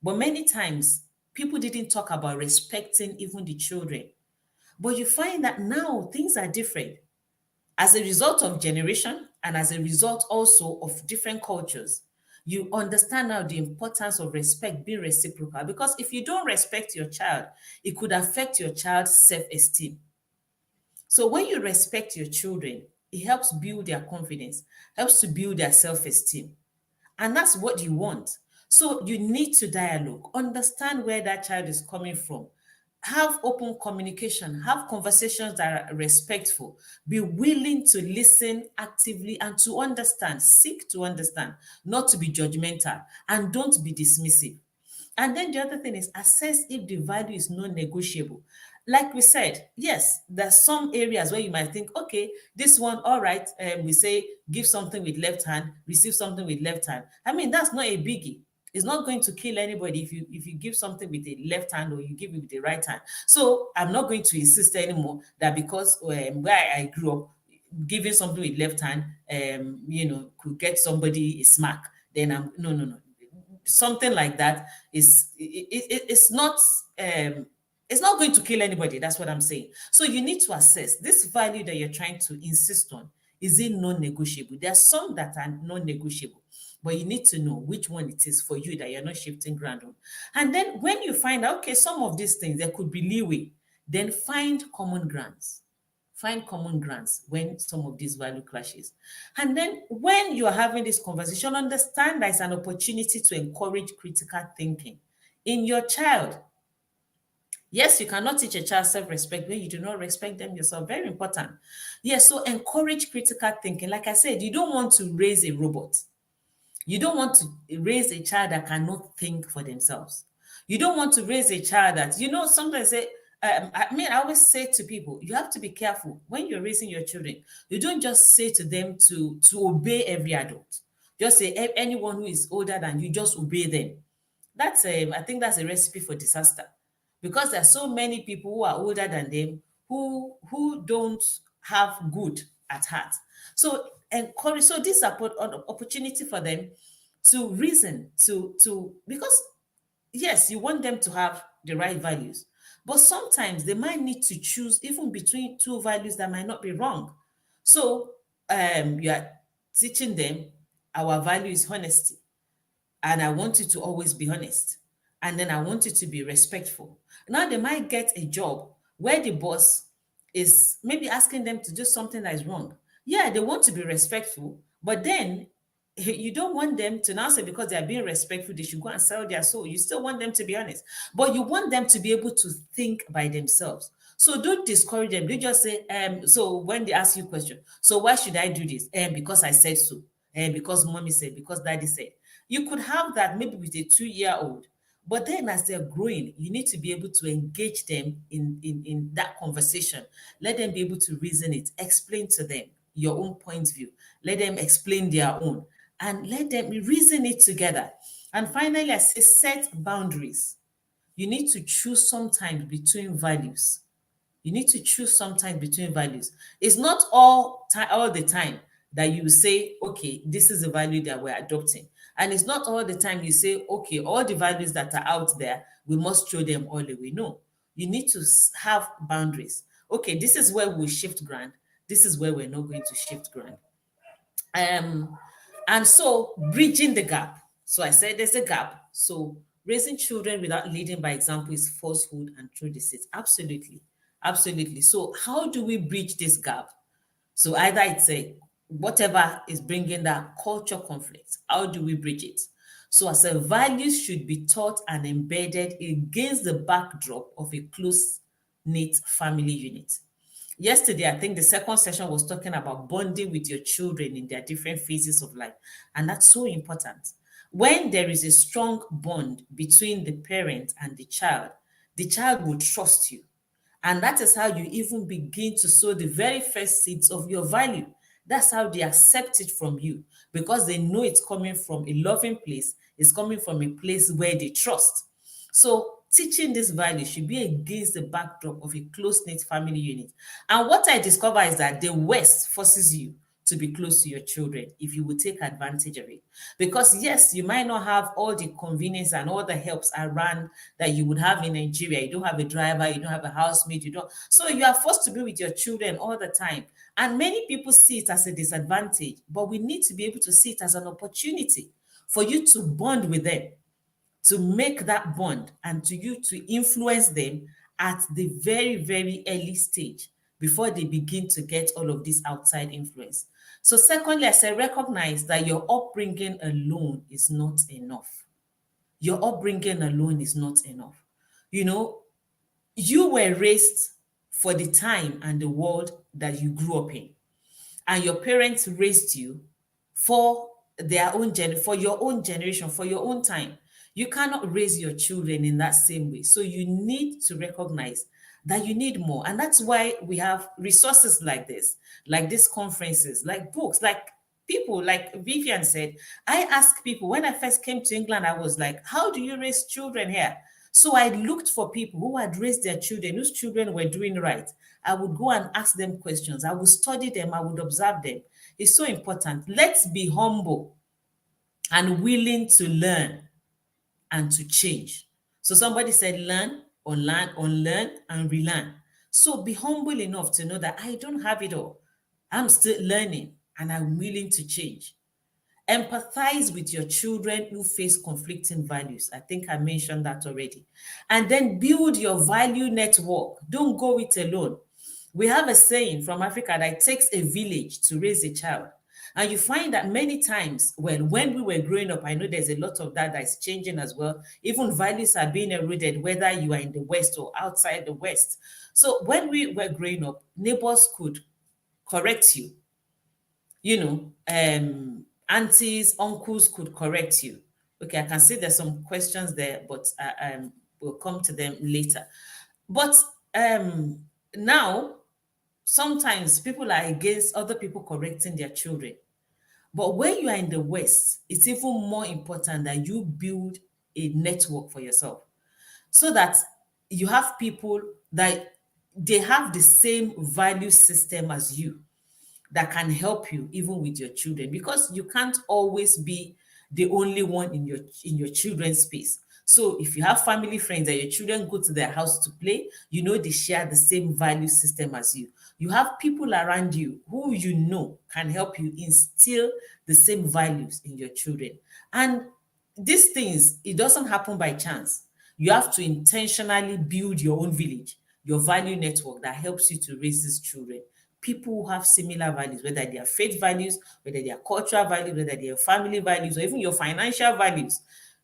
But many times, people didn't talk about respecting even the children. But you find that now things are different as a result of generation and as a result also of different cultures. You understand now the importance of respect being reciprocal, because if you don't respect your child, it could affect your child's self-esteem. So when you respect your children, it helps build their confidence, helps to build their self-esteem. And that's what you want. So you need to dialogue, understand where that child is coming from, have open communication, have conversations that are respectful, be willing to listen actively and to understand, seek to understand, not to be judgmental, and don't be dismissive. And then the other thing is assess if the value is non-negotiable. Like we said, yes, there's some areas where you might think, okay, this one, all right, we say give something with left hand, receive something with left hand. I mean, that's not a biggie. It's not going to kill anybody if you give something with the left hand or you give it with the right hand. So I'm not going to insist anymore that because where I grew up, giving something with left hand, could get somebody a smack. Then no. Something like that it's not going to kill anybody. That's what I'm saying. So you need to assess this value that you're trying to insist on. Is it non-negotiable? There are some that are non-negotiable, but you need to know which one it is for you that you're not shifting ground on. And then when you find out, okay, some of these things there could be leeway, then find common grounds. Find common grounds when some of these value clashes. And then when you are having this conversation, understand that it's an opportunity to encourage critical thinking in your child. Yes, you cannot teach a child self-respect when you do not respect them yourself. Very important. Yes, so encourage critical thinking. Like I said, you don't want to raise a robot. You don't want to raise a child that cannot think for themselves. You don't want to raise a child that, sometimes I always say to people, you have to be careful when you're raising your children. You don't just say to them to obey every adult. Just say anyone who is older than you, just obey them. I think that's a recipe for disaster, because there are so many people who are older than them who don't have good at heart. So encourage. So this is an opportunity for them to reason, because yes, you want them to have the right values, but sometimes they might need to choose even between two values that might not be wrong. So you are teaching them our value is honesty, and I want you to always be honest. And then I want you to be respectful. Now they might get a job where the boss is maybe asking them to do something that is wrong. Yeah, they want to be respectful, but then you don't want them to now say because they are being respectful, they should go and sell their soul. You still want them to be honest, but you want them to be able to think by themselves. So don't discourage them. They just say, so when they ask you a question, so why should I do this? Because I said so, and because mommy said, because daddy said. You could have that maybe with a 2-year-old, but then as they're growing, you need to be able to engage them in that conversation. Let them be able to reason it, explain to them your own point of view. Let them explain their own and let them reason it together. And finally, I say set boundaries. You need to choose sometimes between values. You need to choose sometimes between values. It's not all the time that you say, okay, this is the value that we're adopting. And it's not all the time you say, okay, all the values that are out there, we must throw them all away. No, you need to have boundaries. Okay, this is where we shift ground. This is where we're not going to shift ground. And so bridging the gap. So I said there's a gap. So raising children without leading by example is falsehood and true deceit. Absolutely. Absolutely. So how do we bridge this gap? So either it's a whatever is bringing that culture conflict, how do we bridge it? So as a values should be taught and embedded against the backdrop of a close-knit family unit. Yesterday, I think the second session was talking about bonding with your children in their different phases of life. And that's so important. When there is a strong bond between the parent and the child will trust you. And that is how you even begin to sow the very first seeds of your value. That's how they accept it from you because they know it's coming from a loving place, it's coming from a place where they trust. So teaching this value should be against the backdrop of a close-knit family unit. And what I discover is that the West forces you to be close to your children if you will take advantage of it. Because yes, you might not have all the convenience and all the helps around that you would have in Nigeria. You don't have a driver, you don't have a housemate, you don't. So you are forced to be with your children all the time. And many people see it as a disadvantage, but we need to be able to see it as an opportunity for you to bond with them, to make that bond and to you to influence them at the very, very early stage before they begin to get all of this outside influence. So secondly, I said, recognize that your upbringing alone is not enough. Your upbringing alone is not enough. You know, you were raised for the time and the world that you grew up in, and your parents raised you for for your own generation, for your own time. You cannot raise your children in that same way. So you need to recognize that you need more. And that's why we have resources like these conferences, like books, like people, like Vivian said. I ask people when I first came to England, I was like, how do you raise children here? So I looked for people who had raised their children, whose children were doing right. I would go and ask them questions. I would study them. I would observe them. It's so important. Let's be humble and willing to learn and to change. So somebody said learn, unlearn, and relearn. So be humble enough to know that I don't have it all. I'm still learning and I'm willing to change. Empathize with your children who face conflicting values. I think I mentioned that already. And then build your value network. Don't go it alone. We have a saying from Africa that it takes a village to raise a child. And you find that many times, well, when we were growing up, I know there's a lot of that is changing as well. Even values are being eroded, whether you are in the West or outside the West. So when we were growing up, neighbors could correct you, aunties, uncles could correct you. Okay, I can see there's some questions there, but we'll come to them later. But now, sometimes people are against other people correcting their children. But when you are in the West, it's even more important that you build a network for yourself so that you have people that they have the same value system as you that can help you even with your children, because you can't always be the only one in your children's space. So if you have family friends that your children go to their house to play, you know they share the same value system as you. You have people around you who you know can help you instill the same values in your children. And these things, it doesn't happen by chance. You have to intentionally build your own village, your value network that helps you to raise these children. People who have similar values, whether they are faith values, whether they are cultural values, whether they are family values, or even your financial values.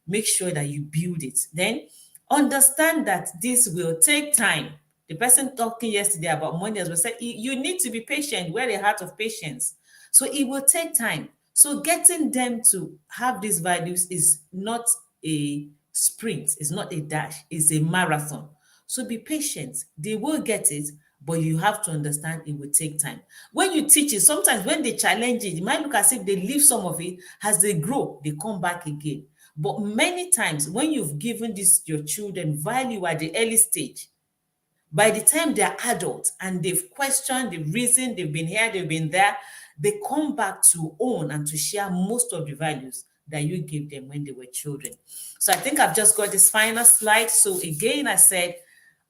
Make sure that you build it. Then understand that this will take time. The person talking yesterday about money as well said, you need to be patient, wear a heart of patience. So it will take time. So getting them to have these values is not a sprint, it's not a dash, it's a marathon. So be patient. They will get it, but you have to understand it will take time. When you teach it, sometimes when they challenge it, it might look as if they leave some of it. As they grow, they come back again. But many times when you've given this your children value at the early stage, by the time they're adults and they've questioned the reason, they've been here, they've been there, they come back to own and to share most of the values that you gave them when they were children. So I think I've just got this final slide. So again, I said,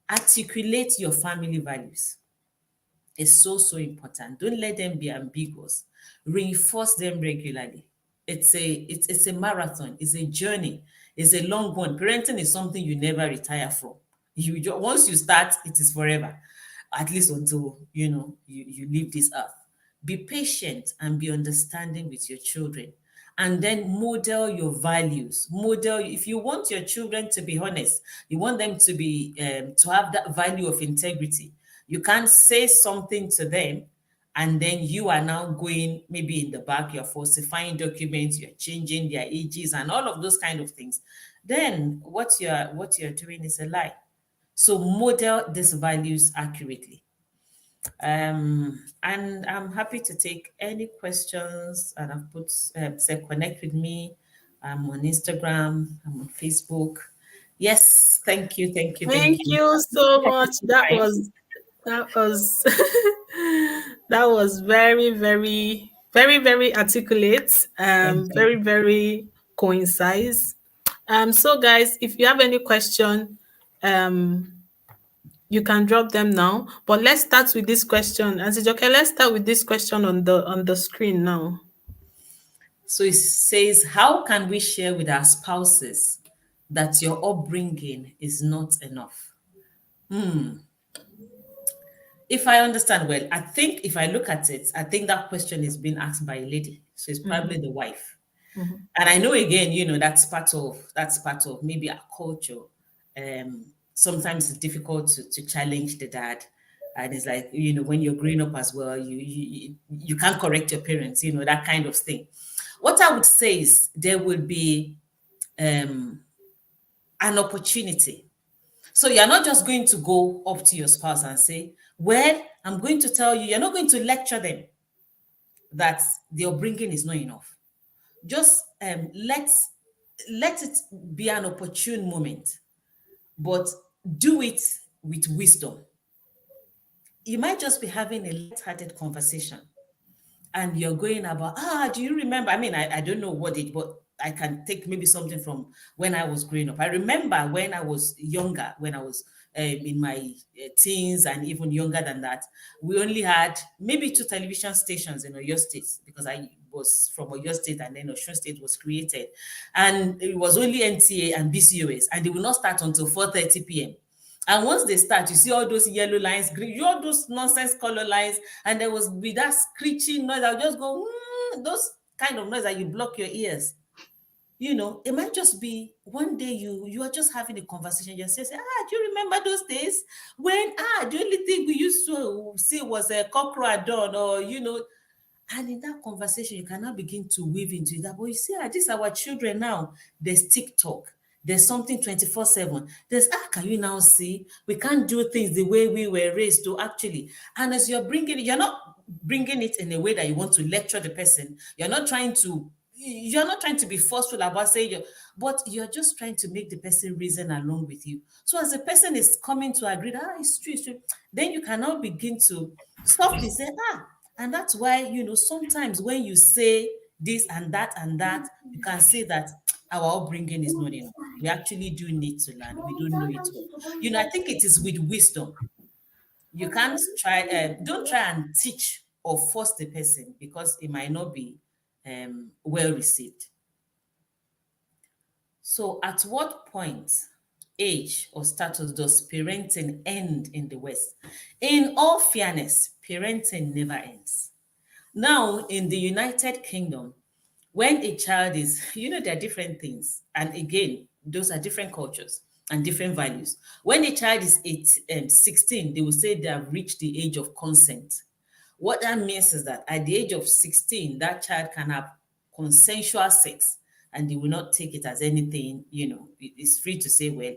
articulate your family values. It's so, so important. Don't let them be ambiguous. Reinforce them regularly. it's a marathon, it's a journey, it's a long one. Parenting is something you never retire from. Once you start, it is forever, at least until you leave this earth. Be patient and be understanding with your children, and then model your values. Model, if you want your children to be honest, you want them to be to have that value of integrity. You can't say something to them and then you are now going maybe in the back, you're falsifying documents, you're changing their ages and all of those kind of things. Then what you're doing is a lie. So model these values accurately. And I'm happy to take any questions. And I've put say connect with me. I'm on Instagram. I'm on Facebook. Yes, thank you, thank you, thank Thank you. you so much. That was that was very, very, very, very articulate. Thank you. Very, very concise. So guys, if you have any question, um, you can drop them now. But let's start with this question. Okay, let's start with this question on the screen now. So it says, how can we share with our spouses that your upbringing is not enough? If I understand well, I think if I look at it, I think that question is being asked by a lady. So it's probably the wife. And I know again, that's part of maybe our culture. Sometimes it's difficult to challenge the dad. And it's like, when you're growing up as well, you can't correct your parents, that kind of thing. What I would say is there will be an opportunity. So you're not just going to go up to your spouse and say, well, I'm going to tell you, you're not going to lecture them that the upbringing is not enough. Just let it be an opportune moment, but do it with wisdom. You might just be having a light-hearted conversation and you're going about, do you remember? I mean, I don't know what it, but I can take maybe something from when I was growing up. I remember when I was younger, when I was in my teens and even younger than that, we only had maybe 2 television stations in Oyo State, because I was from Oyo State and then Osun State was created. And it was only NTA and BCOS, and they will not start until 4:30 p.m. And once they start, you see all those yellow lines, green, all those nonsense color lines, and there was be that screeching noise. I'll just go, those kind of noise that you block your ears. It might just be one day you are just having a conversation. You say, do you remember those days when the only thing we used to see was a cockroach dawn, or and in that conversation you cannot begin to weave into that. But you see, these are our children now. There's TikTok. There's something 24/7. There's can you now see we can't do things the way we were raised to actually. And as you're not bringing it in a way that you want to lecture the person. You're not trying to be forceful about saying, but you're just trying to make the person reason along with you. So as the person is coming to agree that it's true, then you cannot begin to softly say, and that's why, sometimes when you say this and that, you can say that our upbringing is not enough. We actually do need to learn. We don't know it all. I think it is with wisdom. You can't don't try and teach or force the person, because it might not be well received. So at what point, age, or status does parenting end in the West? In all fairness, parenting never ends. Now, in the United Kingdom, when a child is, there are different things. And again, those are different cultures and different values. When a child is 16, they will say they have reached the age of consent. What that means is that at the age of 16, that child can have consensual sex and they will not take it as anything, it's free to say, well,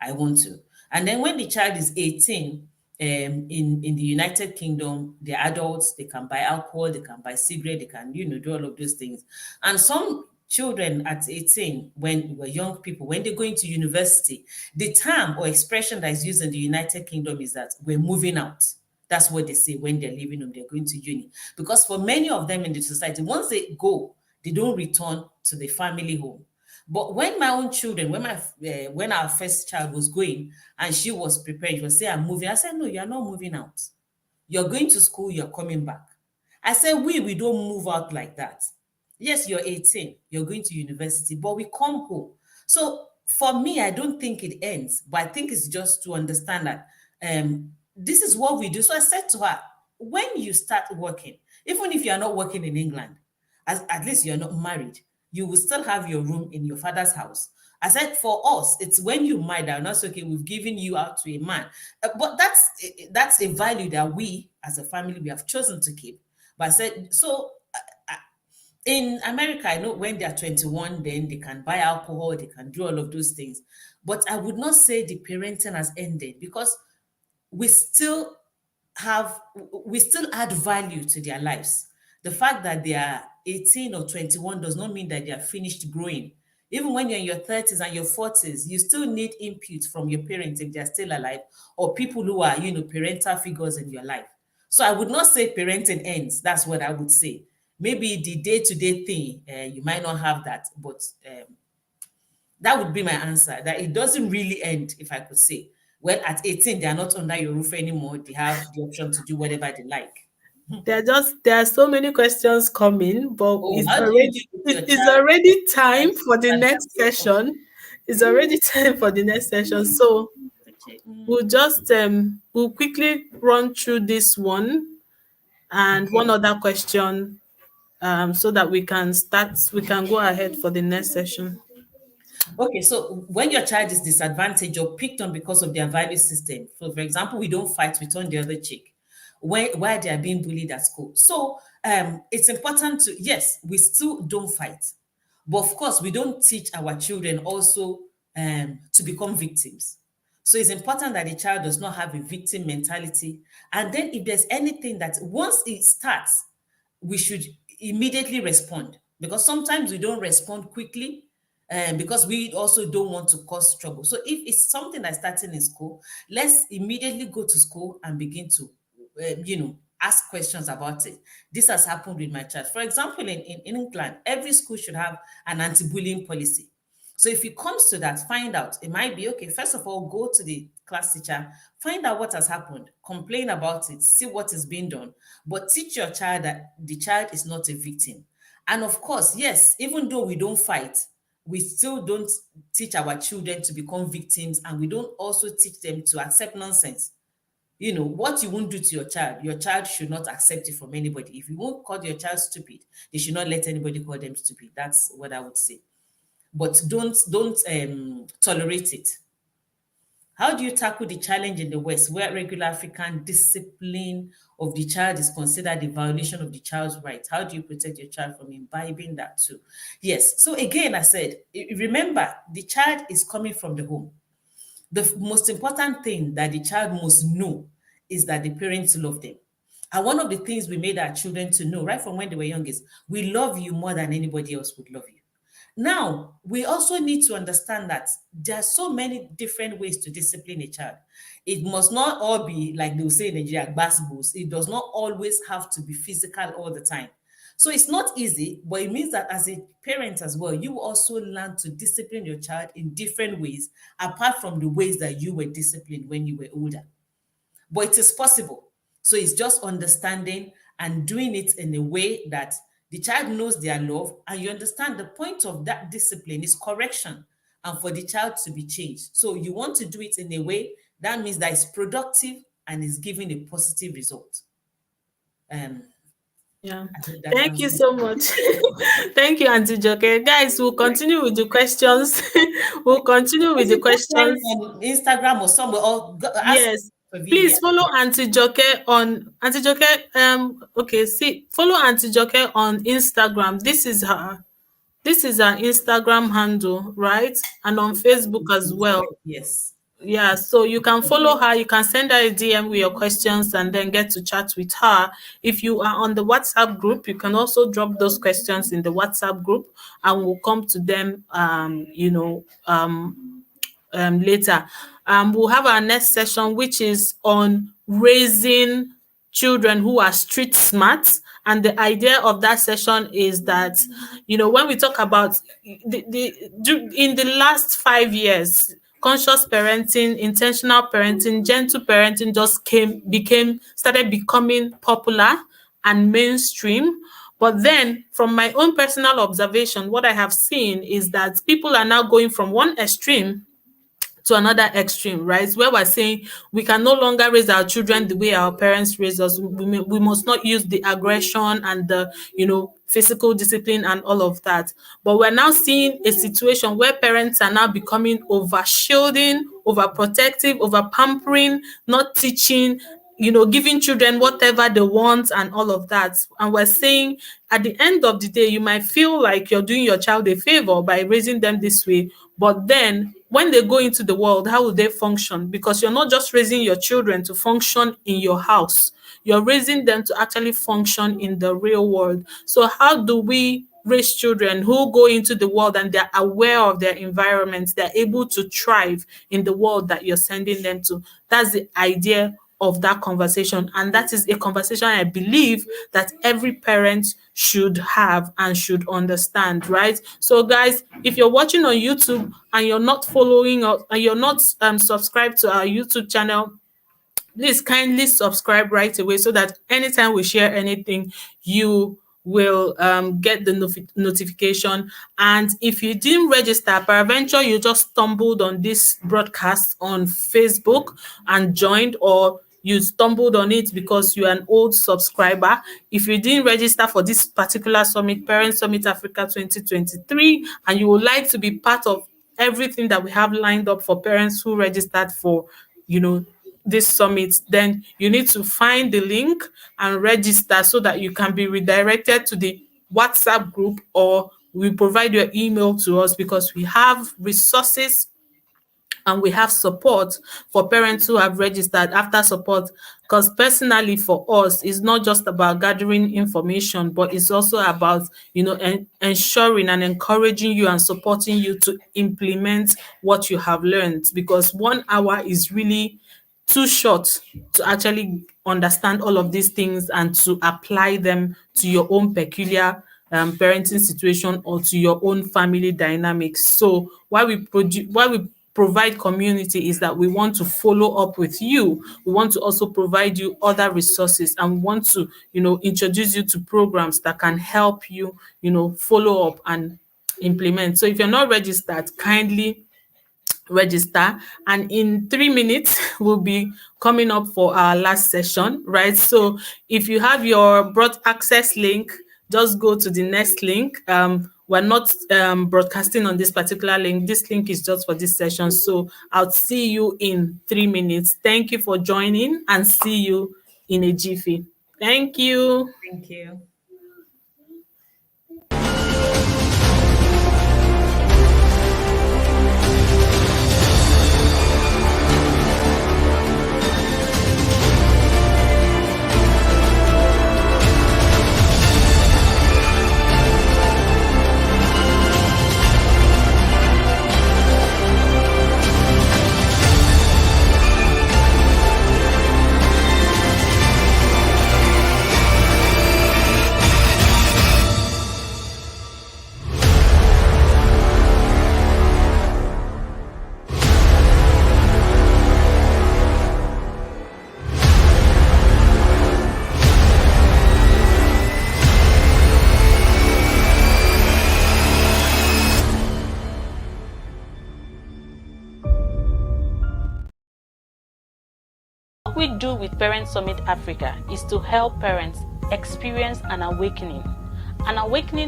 I want to. And then when the child is 18, in the United Kingdom, they're adults, they can buy alcohol, they can buy cigarette, they can, do all of those things. And some children at 18, when we're young people, when they go into university, the term or expression that is used in the United Kingdom is that we're moving out. That's what they say when they're leaving home, they're going to uni. Because for many of them in the society, once they go, they don't return to the family home. But when my own children, when our first child was going and she was preparing, she was saying, I'm moving. I said, no, you're not moving out. You're going to school, you're coming back. I said, we don't move out like that. Yes, you're 18, you're going to university, but we come home. So for me, I don't think it ends, but I think it's just to understand that this is what we do. So I said to her, when you start working, even if you're not working in England, at least you're not married, you will still have your room in your father's house. I said, for us, it's when you marry that not okay, we've given you out to a man. But that's a value that we as a family we have chosen to keep. But I said, so in America, I know when they are 21, then they can buy alcohol, they can do all of those things. But I would not say the parenting has ended because we still we still add value to their lives. The fact that they are 18 or 21 does not mean that they are finished growing. Even when you're in your 30s and your 40s, you still need input from your parents if they're still alive, or people who are, parental figures in your life. So I would not say parenting ends. That's what I would say. Maybe the day-to-day thing, you might not have that, but that would be my answer, that it doesn't really end, if I could say. Well, at 18, they are not under your roof anymore. They have the option to do whatever they like. There are so many questions coming, but Oh, how do you deal with your it's child? already Like, time for the next session. It's already time for the next session. So okay. we'll quickly run through this one and one Okay. other question, so that we can go ahead for the next session. Okay, so when your child is disadvantaged or picked on because of their value system, so for example, we don't fight, we turn the other cheek, why they are being bullied at school. So it's important to, yes, we still don't fight, but of course, we don't teach our children also to become victims. So it's important that the child does not have a victim mentality. And then if there's anything that once it starts, we should immediately respond, because sometimes we don't respond quickly, because we also don't want to cause trouble. So if it's something that's starting in school, let's immediately go to school and begin to, ask questions about it. This has happened with my child. For example, in England, every school should have an anti-bullying policy. So if it comes to that, find out. It might be okay. First of all, go to the class teacher, find out what has happened, complain about it, see what is being done, but teach your child that the child is not a victim. And of course, yes, even though we don't fight, we still don't teach our children to become victims, and we don't also teach them to accept nonsense. What you won't do to your child should not accept it from anybody. If you won't call your child stupid, they should not let anybody call them stupid. That's what I would say. But don't tolerate it. How do you tackle the challenge in the West where regular African discipline of the child is considered a violation of the child's rights? How do you protect your child from imbibing that too? Yes. So again, I said, remember, the child is coming from the home. The most important thing that the child must know is that the parents love them. And one of the things we made our children to know right from when they were young is we love you more than anybody else would love you. Now, we also need to understand that there are so many different ways to discipline a child. It must not all be like they will say in Nigeria, basketballs. It does not always have to be physical all the time. So it's not easy, but it means that as a parent as well, you also learn to discipline your child in different ways, apart from the ways that you were disciplined when you were older. But it is possible. So it's just understanding and doing it in a way that the child knows their love, and you understand the point of that discipline is correction and for the child to be changed. So you want to do it in a way that means that it's productive and is giving a positive result. Yeah. I hope that Thank you answers. so much. Thank you, Auntie Joke. Guys, we'll continue with the questions. We'll continue with the Visit your friends questions. on Instagram or somewhere, or ask Yes. for Please Vivian. follow Auntie Joke on Auntie Joke. Okay, see, follow Auntie Joke on Instagram. This is her Instagram handle, right? And on Facebook as well. Yes. Yeah, so you can follow her, you can send her a DM with your questions and then get to chat with her. If you are on the WhatsApp group, you can also drop those questions in the WhatsApp group and we'll come to them later. We'll have our next session, which is on raising children who are street smart. And the idea of that session is that, when we talk about in the last 5 years, conscious parenting, intentional parenting, gentle parenting just started becoming popular and mainstream. But then, from my own personal observation, what I have seen is that people are now going from one extreme to another extreme, right? Where we're saying we can no longer raise our children the way our parents raised us. We must not use the aggression and the, physical discipline and all of that. But we're now seeing a situation where parents are now becoming over shielding, over protective, over pampering, not teaching, giving children whatever they want and all of that. And we're saying at the end of the day, you might feel like you're doing your child a favor by raising them this way. But then when they go into the world, how will they function? Because you're not just raising your children to function in your house, you're raising them to actually function in the real world. So how do we raise children who go into the world and they're aware of their environment, they're able to thrive in the world that you're sending them to? That's the idea of that conversation. And that is a conversation I believe that every parent should have and should understand, right? So guys, if you're watching on YouTube and you're not following us and you're not subscribed to our YouTube channel, please kindly subscribe right away so that anytime we share anything, you will get the notification. And if you didn't register, peradventure you just stumbled on this broadcast on Facebook and joined, or you stumbled on it because you're an old subscriber. If you didn't register for this particular summit, Parent Summit Africa 2023, and you would like to be part of everything that we have lined up for parents who registered for, this summit, then you need to find the link and register so that you can be redirected to the WhatsApp group, or we provide your email to us, because we have resources and we have support for parents who have registered. After support, because personally for us, it's not just about gathering information, but it's also about ensuring and encouraging you and supporting you to implement what you have learned, because 1 hour is really too short to actually understand all of these things and to apply them to your own peculiar parenting situation or to your own family dynamics. So why we provide community is that we want to follow up with you. We want to also provide you other resources, and we want to, introduce you to programs that can help you, follow up and implement. So if you're not registered, kindly register, and in 3 minutes we'll be coming up for our last session, right? So if you have your broad access link, just go to the next link. We're not broadcasting on this particular link. This link is just for this session. So I'll see you in 3 minutes. Thank you for joining, and see you in a jiffy. Thank you. Thank you. What we do with Parent Summit Africa is to help parents experience an awakening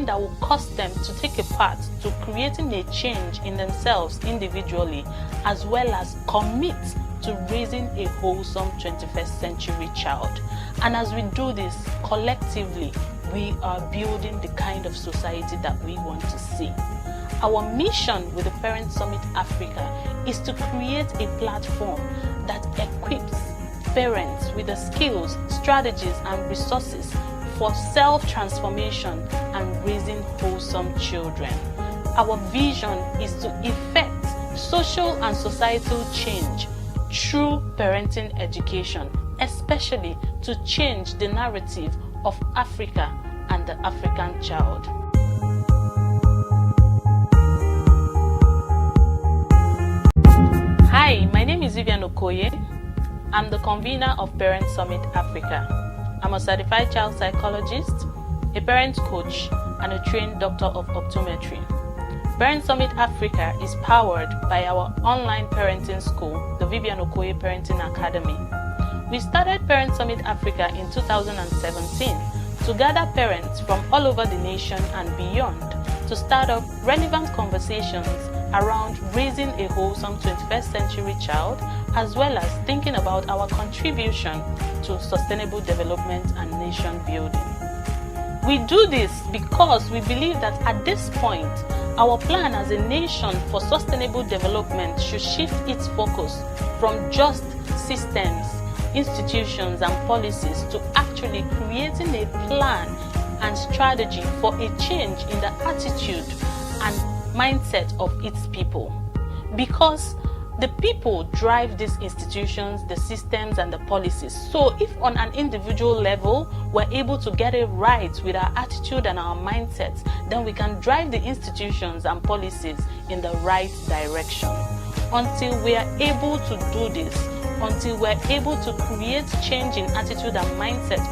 that will cause them to take a part to creating a change in themselves individually, as well as commit to raising a wholesome 21st century child. And as we do this collectively, we are building the kind of society that we want to see. Our mission with the Parent Summit Africa is to create a platform that equips parents with the skills, strategies, and resources for self-transformation and raising wholesome children. Our vision is to effect social and societal change through parenting education, especially to change the narrative of Africa and the African child. Hi, my name is Vivian Okoye. I'm the convener of Parent Summit Africa. I'm a certified child psychologist, a parent coach, and a trained doctor of optometry. Parent Summit Africa is powered by our online parenting school, the Vivian Okoye Parenting Academy. We started Parent Summit Africa in 2017 to gather parents from all over the nation and beyond to start up relevant conversations around raising a wholesome 21st century child, as well as thinking about our contribution to sustainable development and nation building. We do this because we believe that at this point, our plan as a nation for sustainable development should shift its focus from just systems, institutions, and policies to actually creating a plan and strategy for a change in the attitude and mindset of its people. Because the people drive these institutions, the systems, and the policies. So if on an individual level, we're able to get it right with our attitude and our mindsets, then we can drive the institutions and policies in the right direction. Until we are able to do this, until we're able to create change in attitude and mindset